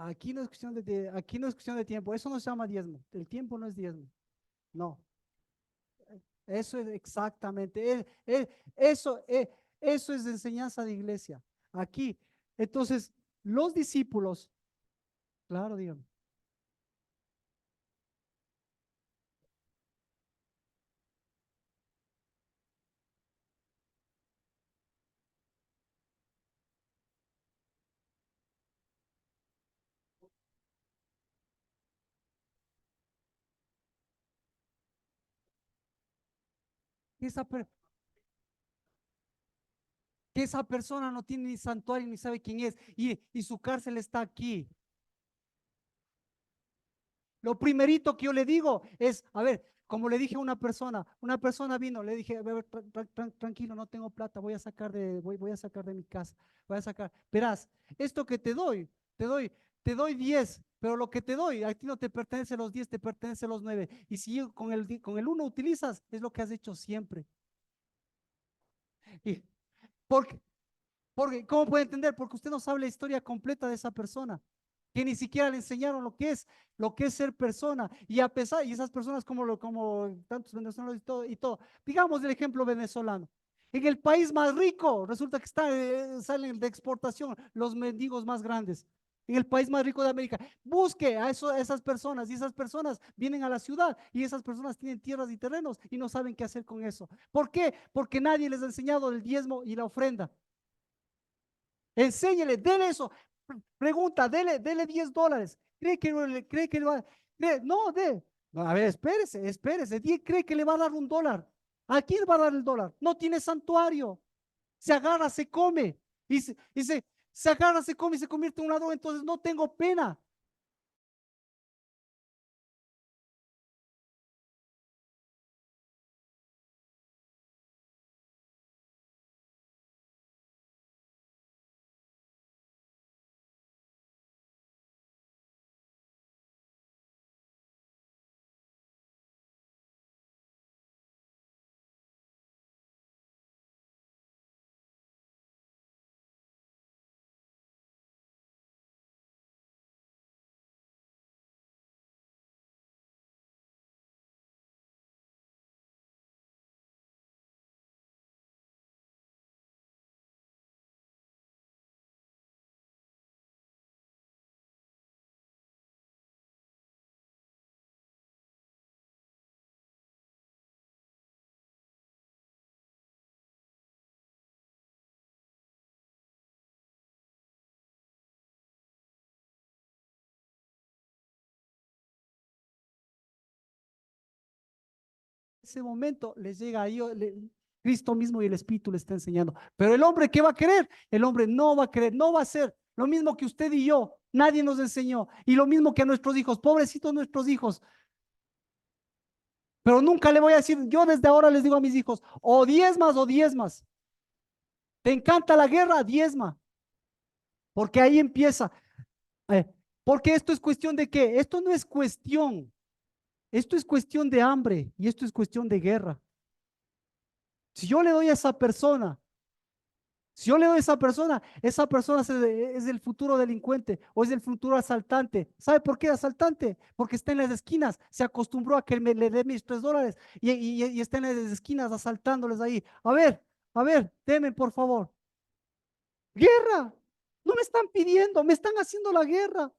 Aquí no es cuestión aquí no es cuestión de tiempo, eso no se llama diezmo, el tiempo no es diezmo, no, eso es exactamente, eso, eso es enseñanza de iglesia. Aquí, entonces, los discípulos, claro, dígame, esa, que esa persona no tiene ni santuario ni sabe quién es y su cárcel está aquí. Lo primerito que yo le digo es, a ver, como le dije a una persona vino, le dije, a ver, tranquilo, no tengo plata, voy a sacar de mi casa, voy a sacar, verás, esto que te doy 10, pero lo que te doy, a ti no te pertenece los 10, te pertenece los 9. Y si con el uno utilizas, es lo que has hecho siempre. Y porque, ¿cómo puede entender? Porque usted no sabe la historia completa de esa persona, que ni siquiera le enseñaron lo que es ser persona. Y a pesar, y esas personas como tantos venezolanos y todo, digamos el ejemplo venezolano. En el país más rico, resulta que salen de exportación los mendigos más grandes. En el país más rico de América. Busque a esas personas y esas personas vienen a la ciudad y esas personas tienen tierras y terrenos y no saben qué hacer con eso. ¿Por qué? Porque nadie les ha enseñado el diezmo y la ofrenda. Enséñele, dele eso. Pregunta, dele $10. ¿Cree que le va? No, No, a ver, espérese. ¿Cree que le va a dar $1? ¿A quién va a dar el dólar? No tiene santuario. Se agarra, se come. se agarra, se come y se convierte en un ladrón, entonces no tengo pena. Ese momento les llega a ellos, Cristo mismo y el Espíritu le está enseñando. Pero el hombre, ¿qué va a querer? El hombre no va a querer, no va a hacer lo mismo que usted y yo. Nadie nos enseñó. Y lo mismo que a nuestros hijos, pobrecitos nuestros hijos. Pero nunca le voy a decir, yo desde ahora les digo a mis hijos, o diezmas o diezmas. ¿Te encanta la guerra? Diezma. Porque ahí empieza. Eh, porque esto es cuestión de qué? Esto no es cuestión. Esto es cuestión de hambre y esto es cuestión de guerra. Si yo le doy a esa persona, si yo le doy a esa persona es el futuro delincuente o es el futuro asaltante. ¿Sabe por qué asaltante? Porque está en las esquinas, se acostumbró a que le dé mis $3 y está en las esquinas asaltándoles ahí. A ver, deme por favor. Guerra. No me están pidiendo, me están haciendo la guerra.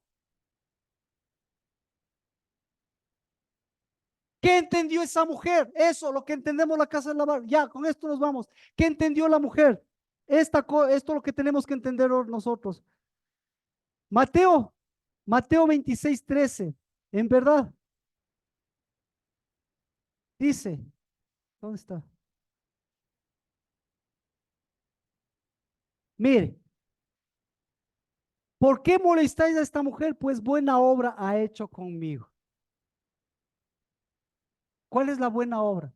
¿Qué entendió esa mujer? Eso, lo que entendemos la casa de lavar. Ya, con esto nos vamos. ¿Qué entendió la mujer? Esto es lo que tenemos que entender nosotros. Mateo, Mateo 26:13. En verdad, dice, ¿dónde está? Mire, ¿por qué molestáis a esta mujer? Pues buena obra ha hecho conmigo. ¿Cuál es la buena obra?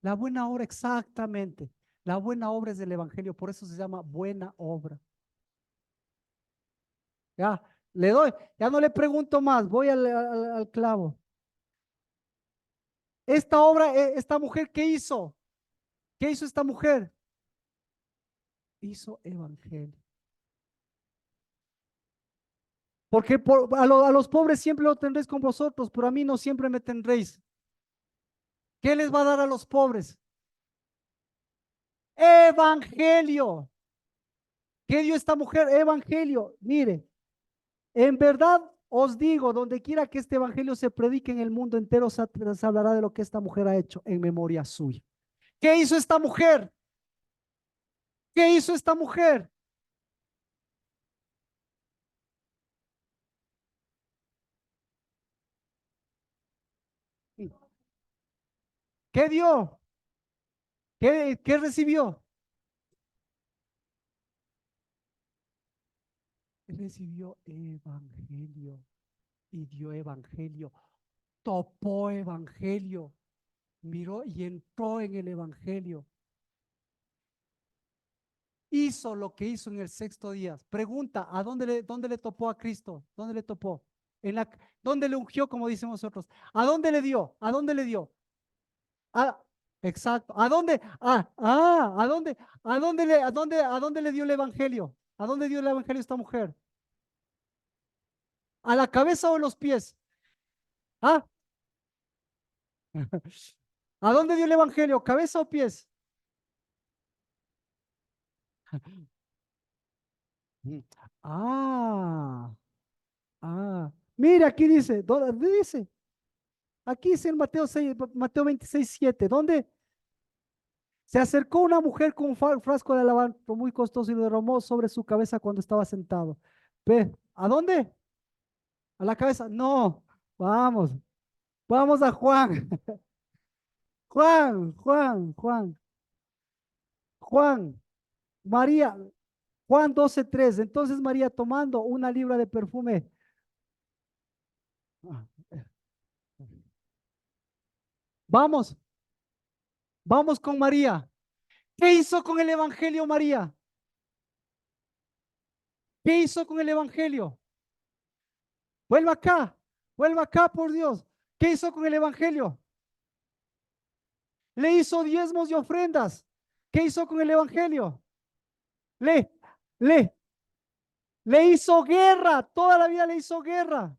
La buena obra, exactamente. La buena obra es del Evangelio, por eso se llama buena obra. Ya, le doy, ya no le pregunto más, voy al clavo. Esta obra, esta mujer, ¿qué hizo? ¿Qué hizo esta mujer? Hizo evangelio. Porque a los pobres siempre lo tendréis con vosotros, pero a mí no siempre me tendréis. ¿Qué les va a dar a los pobres? Evangelio. ¿Qué dio esta mujer? Evangelio. Mire, en verdad os digo, donde quiera que este evangelio se predique en el mundo entero, se hablará de lo que esta mujer ha hecho en memoria suya. ¿Qué hizo esta mujer? ¿Qué hizo esta mujer? ¿Qué dio? ¿Qué recibió? Recibió evangelio y dio evangelio, topó evangelio, miró y entró en el evangelio. Hizo lo que hizo en el sexto día. Pregunta, dónde le topó a Cristo? ¿Dónde le topó? ¿Dónde le ungió, como decimos nosotros? ¿A dónde le dio? ¿A dónde le dio? Ah, exacto. ¿A dónde? ¿A dónde le dio el evangelio? ¿A dónde dio el evangelio esta mujer? ¿A la cabeza o en los pies? ¿Ah? ¿A dónde dio el evangelio? ¿Cabeza o pies? Ah, Mira, aquí dice, ¿dónde dice? Aquí dice en Mateo 6, Mateo 26:7. ¿Dónde? Se acercó una mujer con un frasco de alabastro muy costoso y lo derramó sobre su cabeza cuando estaba sentado. Ve, ¿a dónde? ¿A la cabeza? No, vamos, vamos a Juan. Juan. Juan, María, Juan 12:3. Entonces María tomando una libra de perfume. Ah, Vamos, vamos con María. ¿Qué hizo con el Evangelio María? ¿Qué hizo con el Evangelio? Vuelva acá, por Dios. ¿Qué hizo con el Evangelio? Le hizo diezmos y ofrendas. ¿Qué hizo con el Evangelio? Le, le, le hizo guerra. Toda la vida le hizo guerra.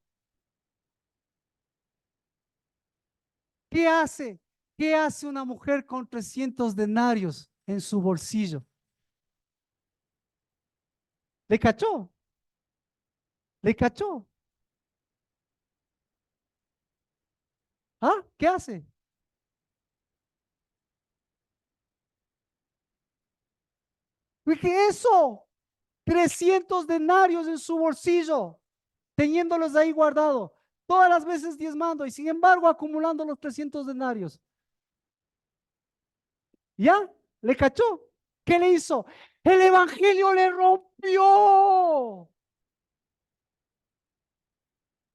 ¿Qué hace? ¿Qué hace una mujer con 300 denarios en su bolsillo? ¿Le cachó? ¿Le cachó? ¿Ah? ¿Qué hace? ¿Qué eso? 300 denarios en su bolsillo, teniéndolos ahí guardados, todas las veces diezmando y sin embargo acumulando los 300 denarios. ¿Ya? ¿Le cachó? ¿Qué le hizo? El evangelio le rompió.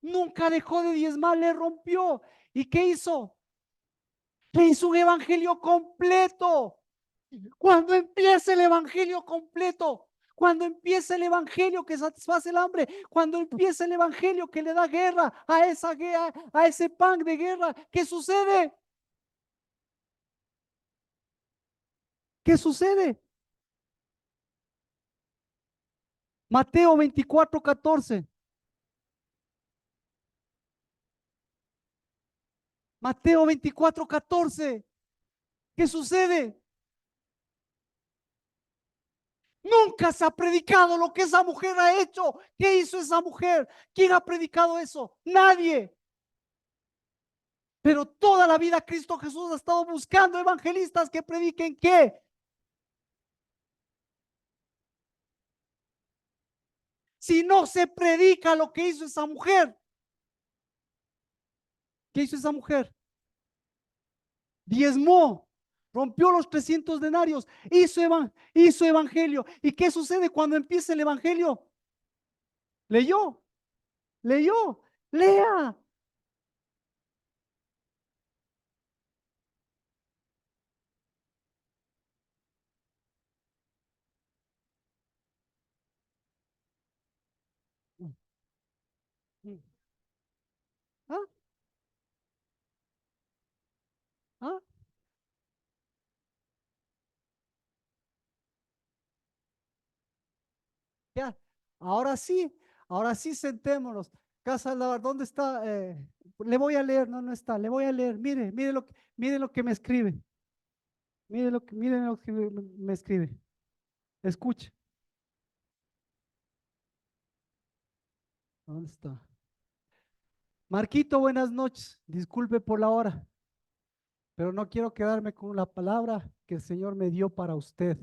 Nunca dejó de diezmar, le rompió. ¿Y qué hizo? Le hizo un evangelio completo. Cuando empieza el evangelio completo, cuando empieza el evangelio que satisface el hambre, cuando empieza el evangelio que le da guerra a esa guerra, a ese pan de guerra, ¿qué sucede? ¿Qué sucede? Mateo 24:14. Mateo 24:14. ¿Qué sucede? Nunca se ha predicado lo que esa mujer ha hecho. ¿Qué hizo esa mujer? ¿Quién ha predicado eso? Nadie. Pero toda la vida Cristo Jesús ha estado buscando evangelistas que prediquen qué. Si no se predica lo que hizo esa mujer, ¿qué hizo esa mujer? Diezmó, rompió los 300 denarios, hizo evangelio. ¿Y qué sucede cuando empieza el evangelio? Leyó, leyó, lea. ¿Ah? ¿Ah? Ya, ahora sí sentémonos. Casa Lavar, ¿dónde está? Le voy a leer, no, no está, le voy a leer. Mire lo que me escribe. Mire lo que me escribe. Escuche. ¿Dónde está? Marquito, buenas noches. Disculpe por la hora, pero no quiero quedarme con la palabra que el Señor me dio para usted.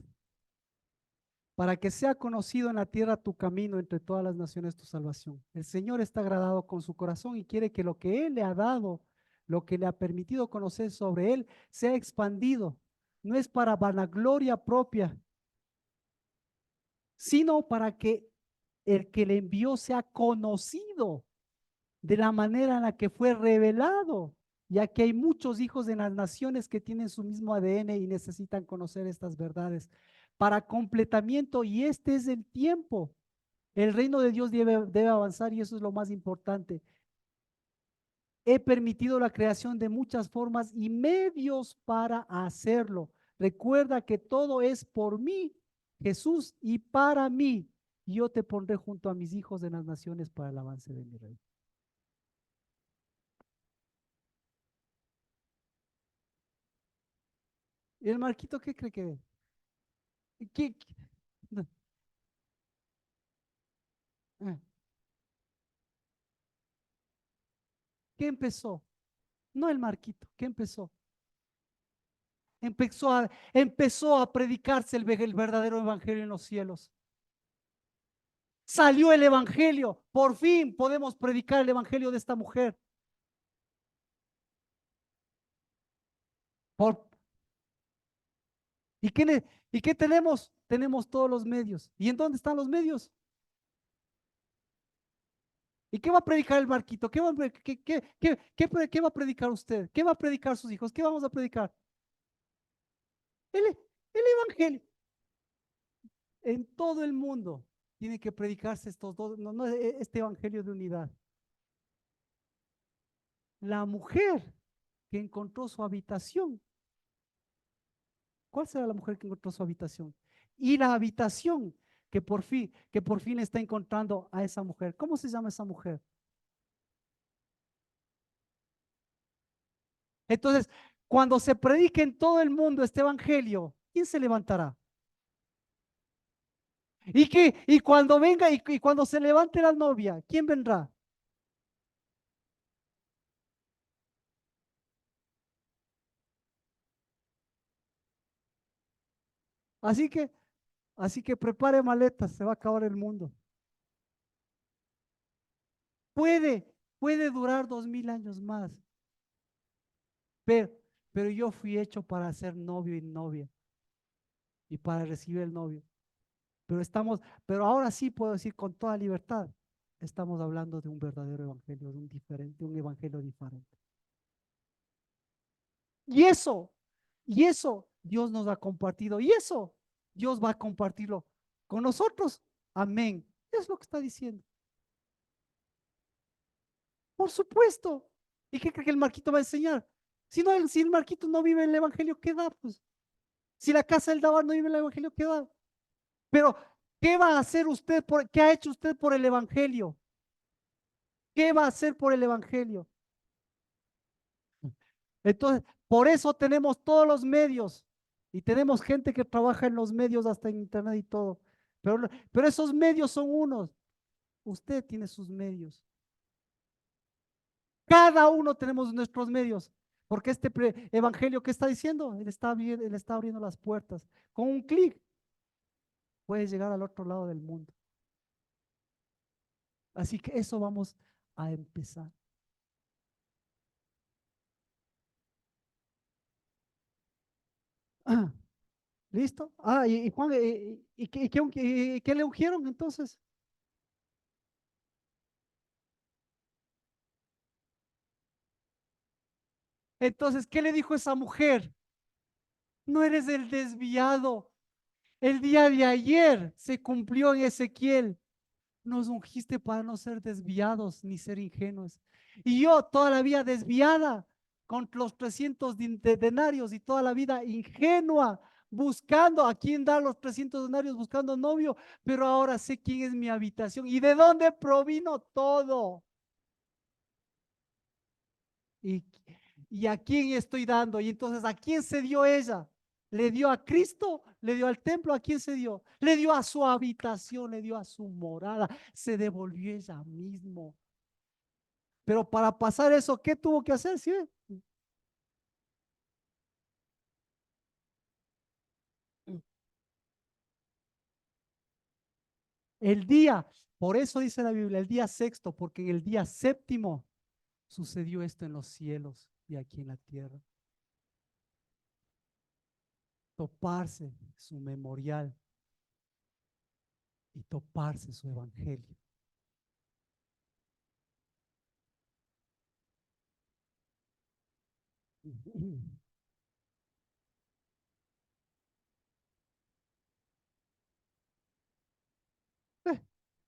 Para que sea conocido en la tierra tu camino entre todas las naciones tu salvación. El Señor está agradado con su corazón y quiere que lo que Él le ha dado, lo que le ha permitido conocer sobre Él, sea expandido. No es para vanagloria propia, sino para que el que le envió sea conocido de la manera en la que fue revelado, ya que hay muchos hijos de las naciones que tienen su mismo ADN y necesitan conocer estas verdades para completamiento, y este es el tiempo. El reino de Dios debe avanzar y eso es lo más importante. He permitido la creación de muchas formas y medios para hacerlo. Recuerda que todo es por mí, Jesús, y para mí. Y yo te pondré junto a mis hijos de las naciones para el avance de mi reino. ¿Y el Marquito qué cree que ve? ¿Qué, no, eh, ¿qué empezó? No el Marquito, ¿qué empezó? Empezó a predicarse el verdadero evangelio en los cielos. Salió el evangelio. Por fin podemos predicar el evangelio de esta mujer. Por, ¿Y y qué tenemos? Tenemos todos los medios. ¿Y en dónde están los medios? ¿Y qué va a predicar el Marquito? ¿Qué va a predicar usted? ¿Qué va a predicar sus hijos? ¿Qué vamos a predicar? El Evangelio. En todo el mundo tiene que predicarse estos dos, no, este Evangelio de unidad. La mujer que encontró su habitación. ¿Cuál será la mujer que encontró su habitación? Y la habitación que por fin está encontrando a esa mujer. ¿Cómo se llama esa mujer? Entonces, cuando se predique en todo el mundo este evangelio, ¿quién se levantará? Y cuando venga y cuando se levante la novia, ¿quién vendrá? Así que, así que prepare maletas, se va a acabar el mundo. Puede, puede durar 2000 años más, pero, pero yo fui hecho para ser novio y novia y para recibir el novio. Pero ahora sí puedo decir con toda libertad, estamos hablando de un verdadero evangelio, de un evangelio diferente. Y eso, y eso Dios nos ha compartido, y eso Dios va a compartirlo con nosotros. Amén. Es lo que está diciendo. Por supuesto. ¿Y qué cree que el Marquito va a enseñar? Si el Marquito no vive el evangelio, ¿qué da? Pues si la casa del Dabar no vive el evangelio, ¿qué da? Pero, ¿qué va a hacer usted qué ha hecho usted por el evangelio? ¿Qué va a hacer por el evangelio? Entonces, por eso tenemos todos los medios y tenemos gente que trabaja en los medios, hasta en internet y todo. Pero esos medios son unos. Usted tiene sus medios. Cada uno tenemos nuestros medios. Porque este evangelio que está diciendo, él está abriendo las puertas. Con un clic puedes llegar al otro lado del mundo. Así que eso vamos a empezar. Ah, ¿listo? Ah, y Juan, ¿qué le ungieron entonces? Entonces, ¿qué le dijo esa mujer? No eres el desviado. El día de ayer se cumplió en Ezequiel. Nos ungiste para no ser desviados ni ser ingenuos. Y yo toda la vida desviada con los 300 denarios y toda la vida ingenua, buscando a quién dar los 300 denarios, buscando novio, pero ahora sé quién es mi habitación y de dónde provino todo. Y, y a quién estoy dando. Y entonces, ¿a quién se dio ella? ¿Le dio a Cristo? ¿Le dio al templo? ¿A quién se dio? Le dio a su habitación, le dio a su morada, se devolvió ella mismo. Pero para pasar eso, ¿qué tuvo que hacer? ¿Sí? El día, por eso dice la Biblia, el día sexto, porque en el día séptimo sucedió esto en los cielos y aquí en la tierra. Toparse su memorial y toparse su evangelio.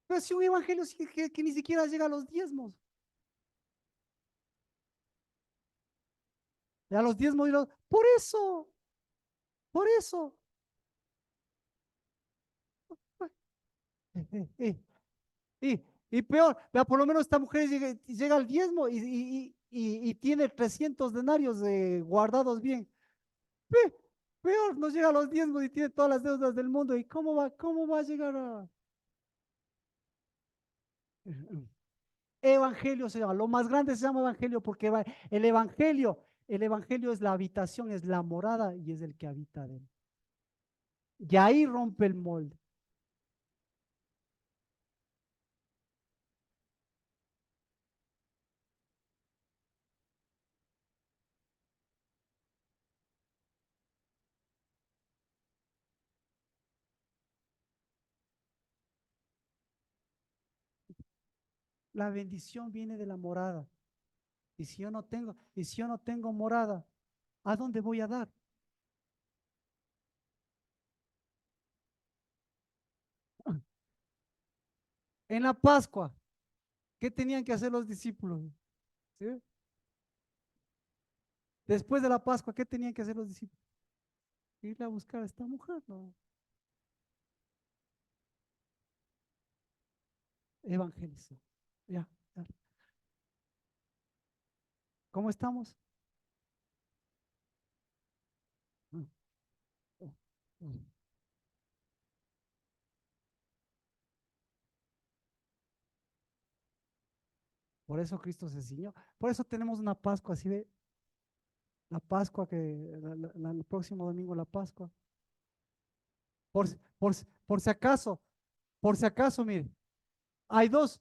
Pero si un evangelio que ni siquiera llega a los diezmos, a los diezmos por eso. Y, y peor, vea, por lo menos esta mujer llega al diezmo y tiene 300 denarios guardados bien. Pe- Peor, no llega a los diezmos y tiene todas las deudas del mundo. ¿Y cómo va a llegar a... Evangelio se llama, lo más grande se llama evangelio porque el evangelio es la habitación, es la morada y es el que habita de él. Y ahí rompe el molde. la bendición viene de la morada. Y si yo no tengo morada, ¿a dónde voy a dar? En la Pascua, ¿qué tenían que hacer los discípulos? ¿Sí? Después de la Pascua, ¿qué tenían que hacer los discípulos? Ir a buscar a esta mujer, ¿no? Evangelizar. Ya, ya. ¿Cómo estamos? Mm, mm, mm. Por eso Cristo se ciñó. Por eso tenemos una Pascua, así ve, la Pascua el próximo domingo la Pascua. Por, por si acaso, mire, hay dos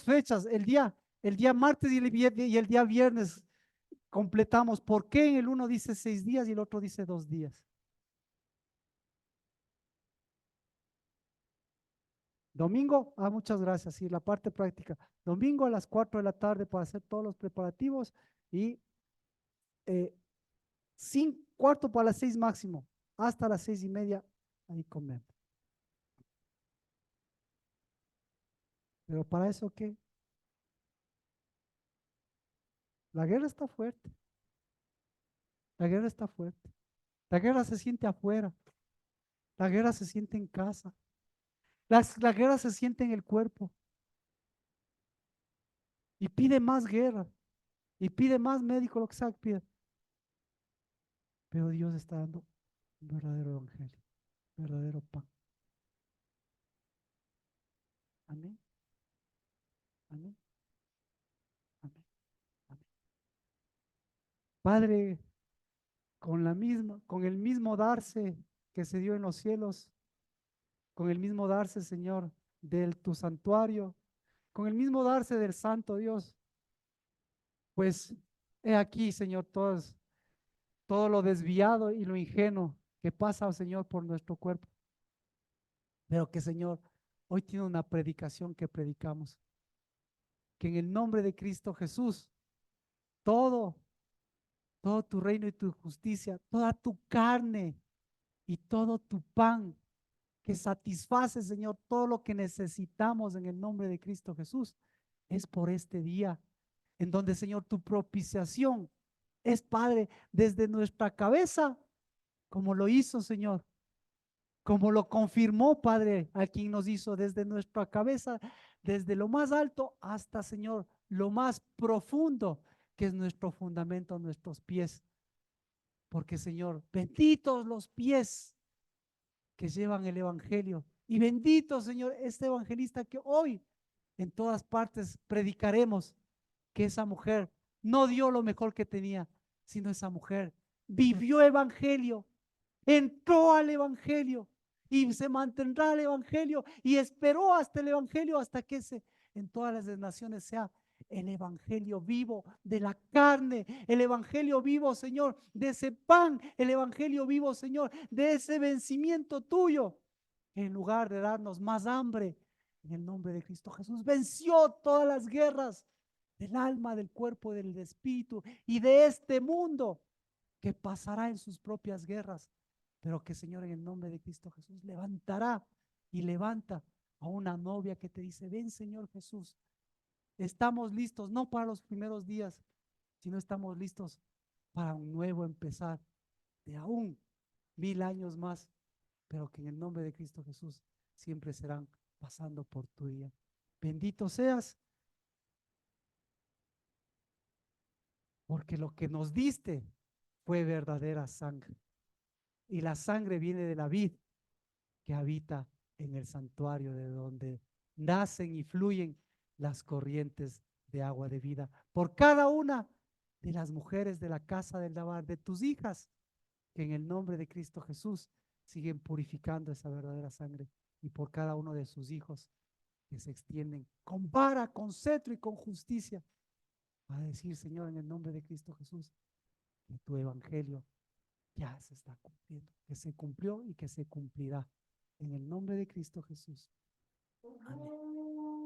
fechas, el día martes y el día viernes completamos. ¿Por qué en el uno dice 6 días y el otro dice 2 días? Domingo, muchas gracias. Sí, la parte práctica. Domingo a las 4 de la tarde para hacer todos los preparativos y eh, cuarto para las 6 máximo, hasta las 6:30, ahí comer. Pero para eso, ¿qué? La guerra está fuerte. La guerra está fuerte. La guerra se siente afuera. La guerra se siente en casa. La guerra se siente en el cuerpo. Y pide más guerra. Y pide más médico, lo que sea que pida. Pero Dios está dando un verdadero evangelio, verdadero pan. Amén, amén, amén, amén. Padre, con el mismo darse que se dio en los cielos, con el mismo darse, Señor, de tu santuario, con el mismo darse del Santo Dios, pues he aquí, Señor, todo lo desviado y lo ingenuo que pasa, Señor, por nuestro cuerpo. Pero que, Señor, hoy tiene una predicación que predicamos, que en el nombre de Cristo Jesús, todo, todo tu reino y tu justicia, toda tu carne y todo tu pan que satisface, Señor, todo lo que necesitamos en el nombre de Cristo Jesús, es por este día, en donde, Señor, tu propiciación es, Padre, desde nuestra cabeza, como lo hizo, Señor, como lo confirmó, Padre, a quien nos hizo desde nuestra cabeza, desde lo más alto hasta, Señor, lo más profundo, que es nuestro fundamento, nuestros pies. Porque, Señor, benditos los pies que llevan el Evangelio. Y bendito, Señor, este evangelista que hoy en todas partes predicaremos, que esa mujer no dio lo mejor que tenía, sino esa mujer vivió evangelio, entró al evangelio y se mantendrá al evangelio y esperó hasta el evangelio, hasta que en todas las naciones sea el evangelio vivo de la carne, el evangelio vivo, Señor, de ese pan, el evangelio vivo, Señor, de ese vencimiento tuyo, en lugar de darnos más hambre. En el nombre de Cristo Jesús venció todas las guerras del alma, del cuerpo, del espíritu y de este mundo, que pasará en sus propias guerras, pero que, Señor, en el nombre de Cristo Jesús levantará y levanta a una novia que te dice: ven, Señor Jesús, estamos listos no para los primeros días, sino estamos listos para un nuevo empezar de aún 1000 años más, pero que en el nombre de Cristo Jesús siempre serán pasando por tu día. Bendito seas, porque lo que nos diste fue verdadera sangre. Y la sangre viene de la vid que habita en el santuario, de donde nacen y fluyen las corrientes de agua de vida. Por cada una de las mujeres de la casa del Dabar, de tus hijas, que en el nombre de Cristo Jesús siguen purificando esa verdadera sangre. Y por cada uno de sus hijos que se extienden con vara, con cetro y con justicia, a decir: Señor, en el nombre de Cristo Jesús, que tu evangelio ya se está cumpliendo, que se cumplió y que se cumplirá. En el nombre de Cristo Jesús. Amén.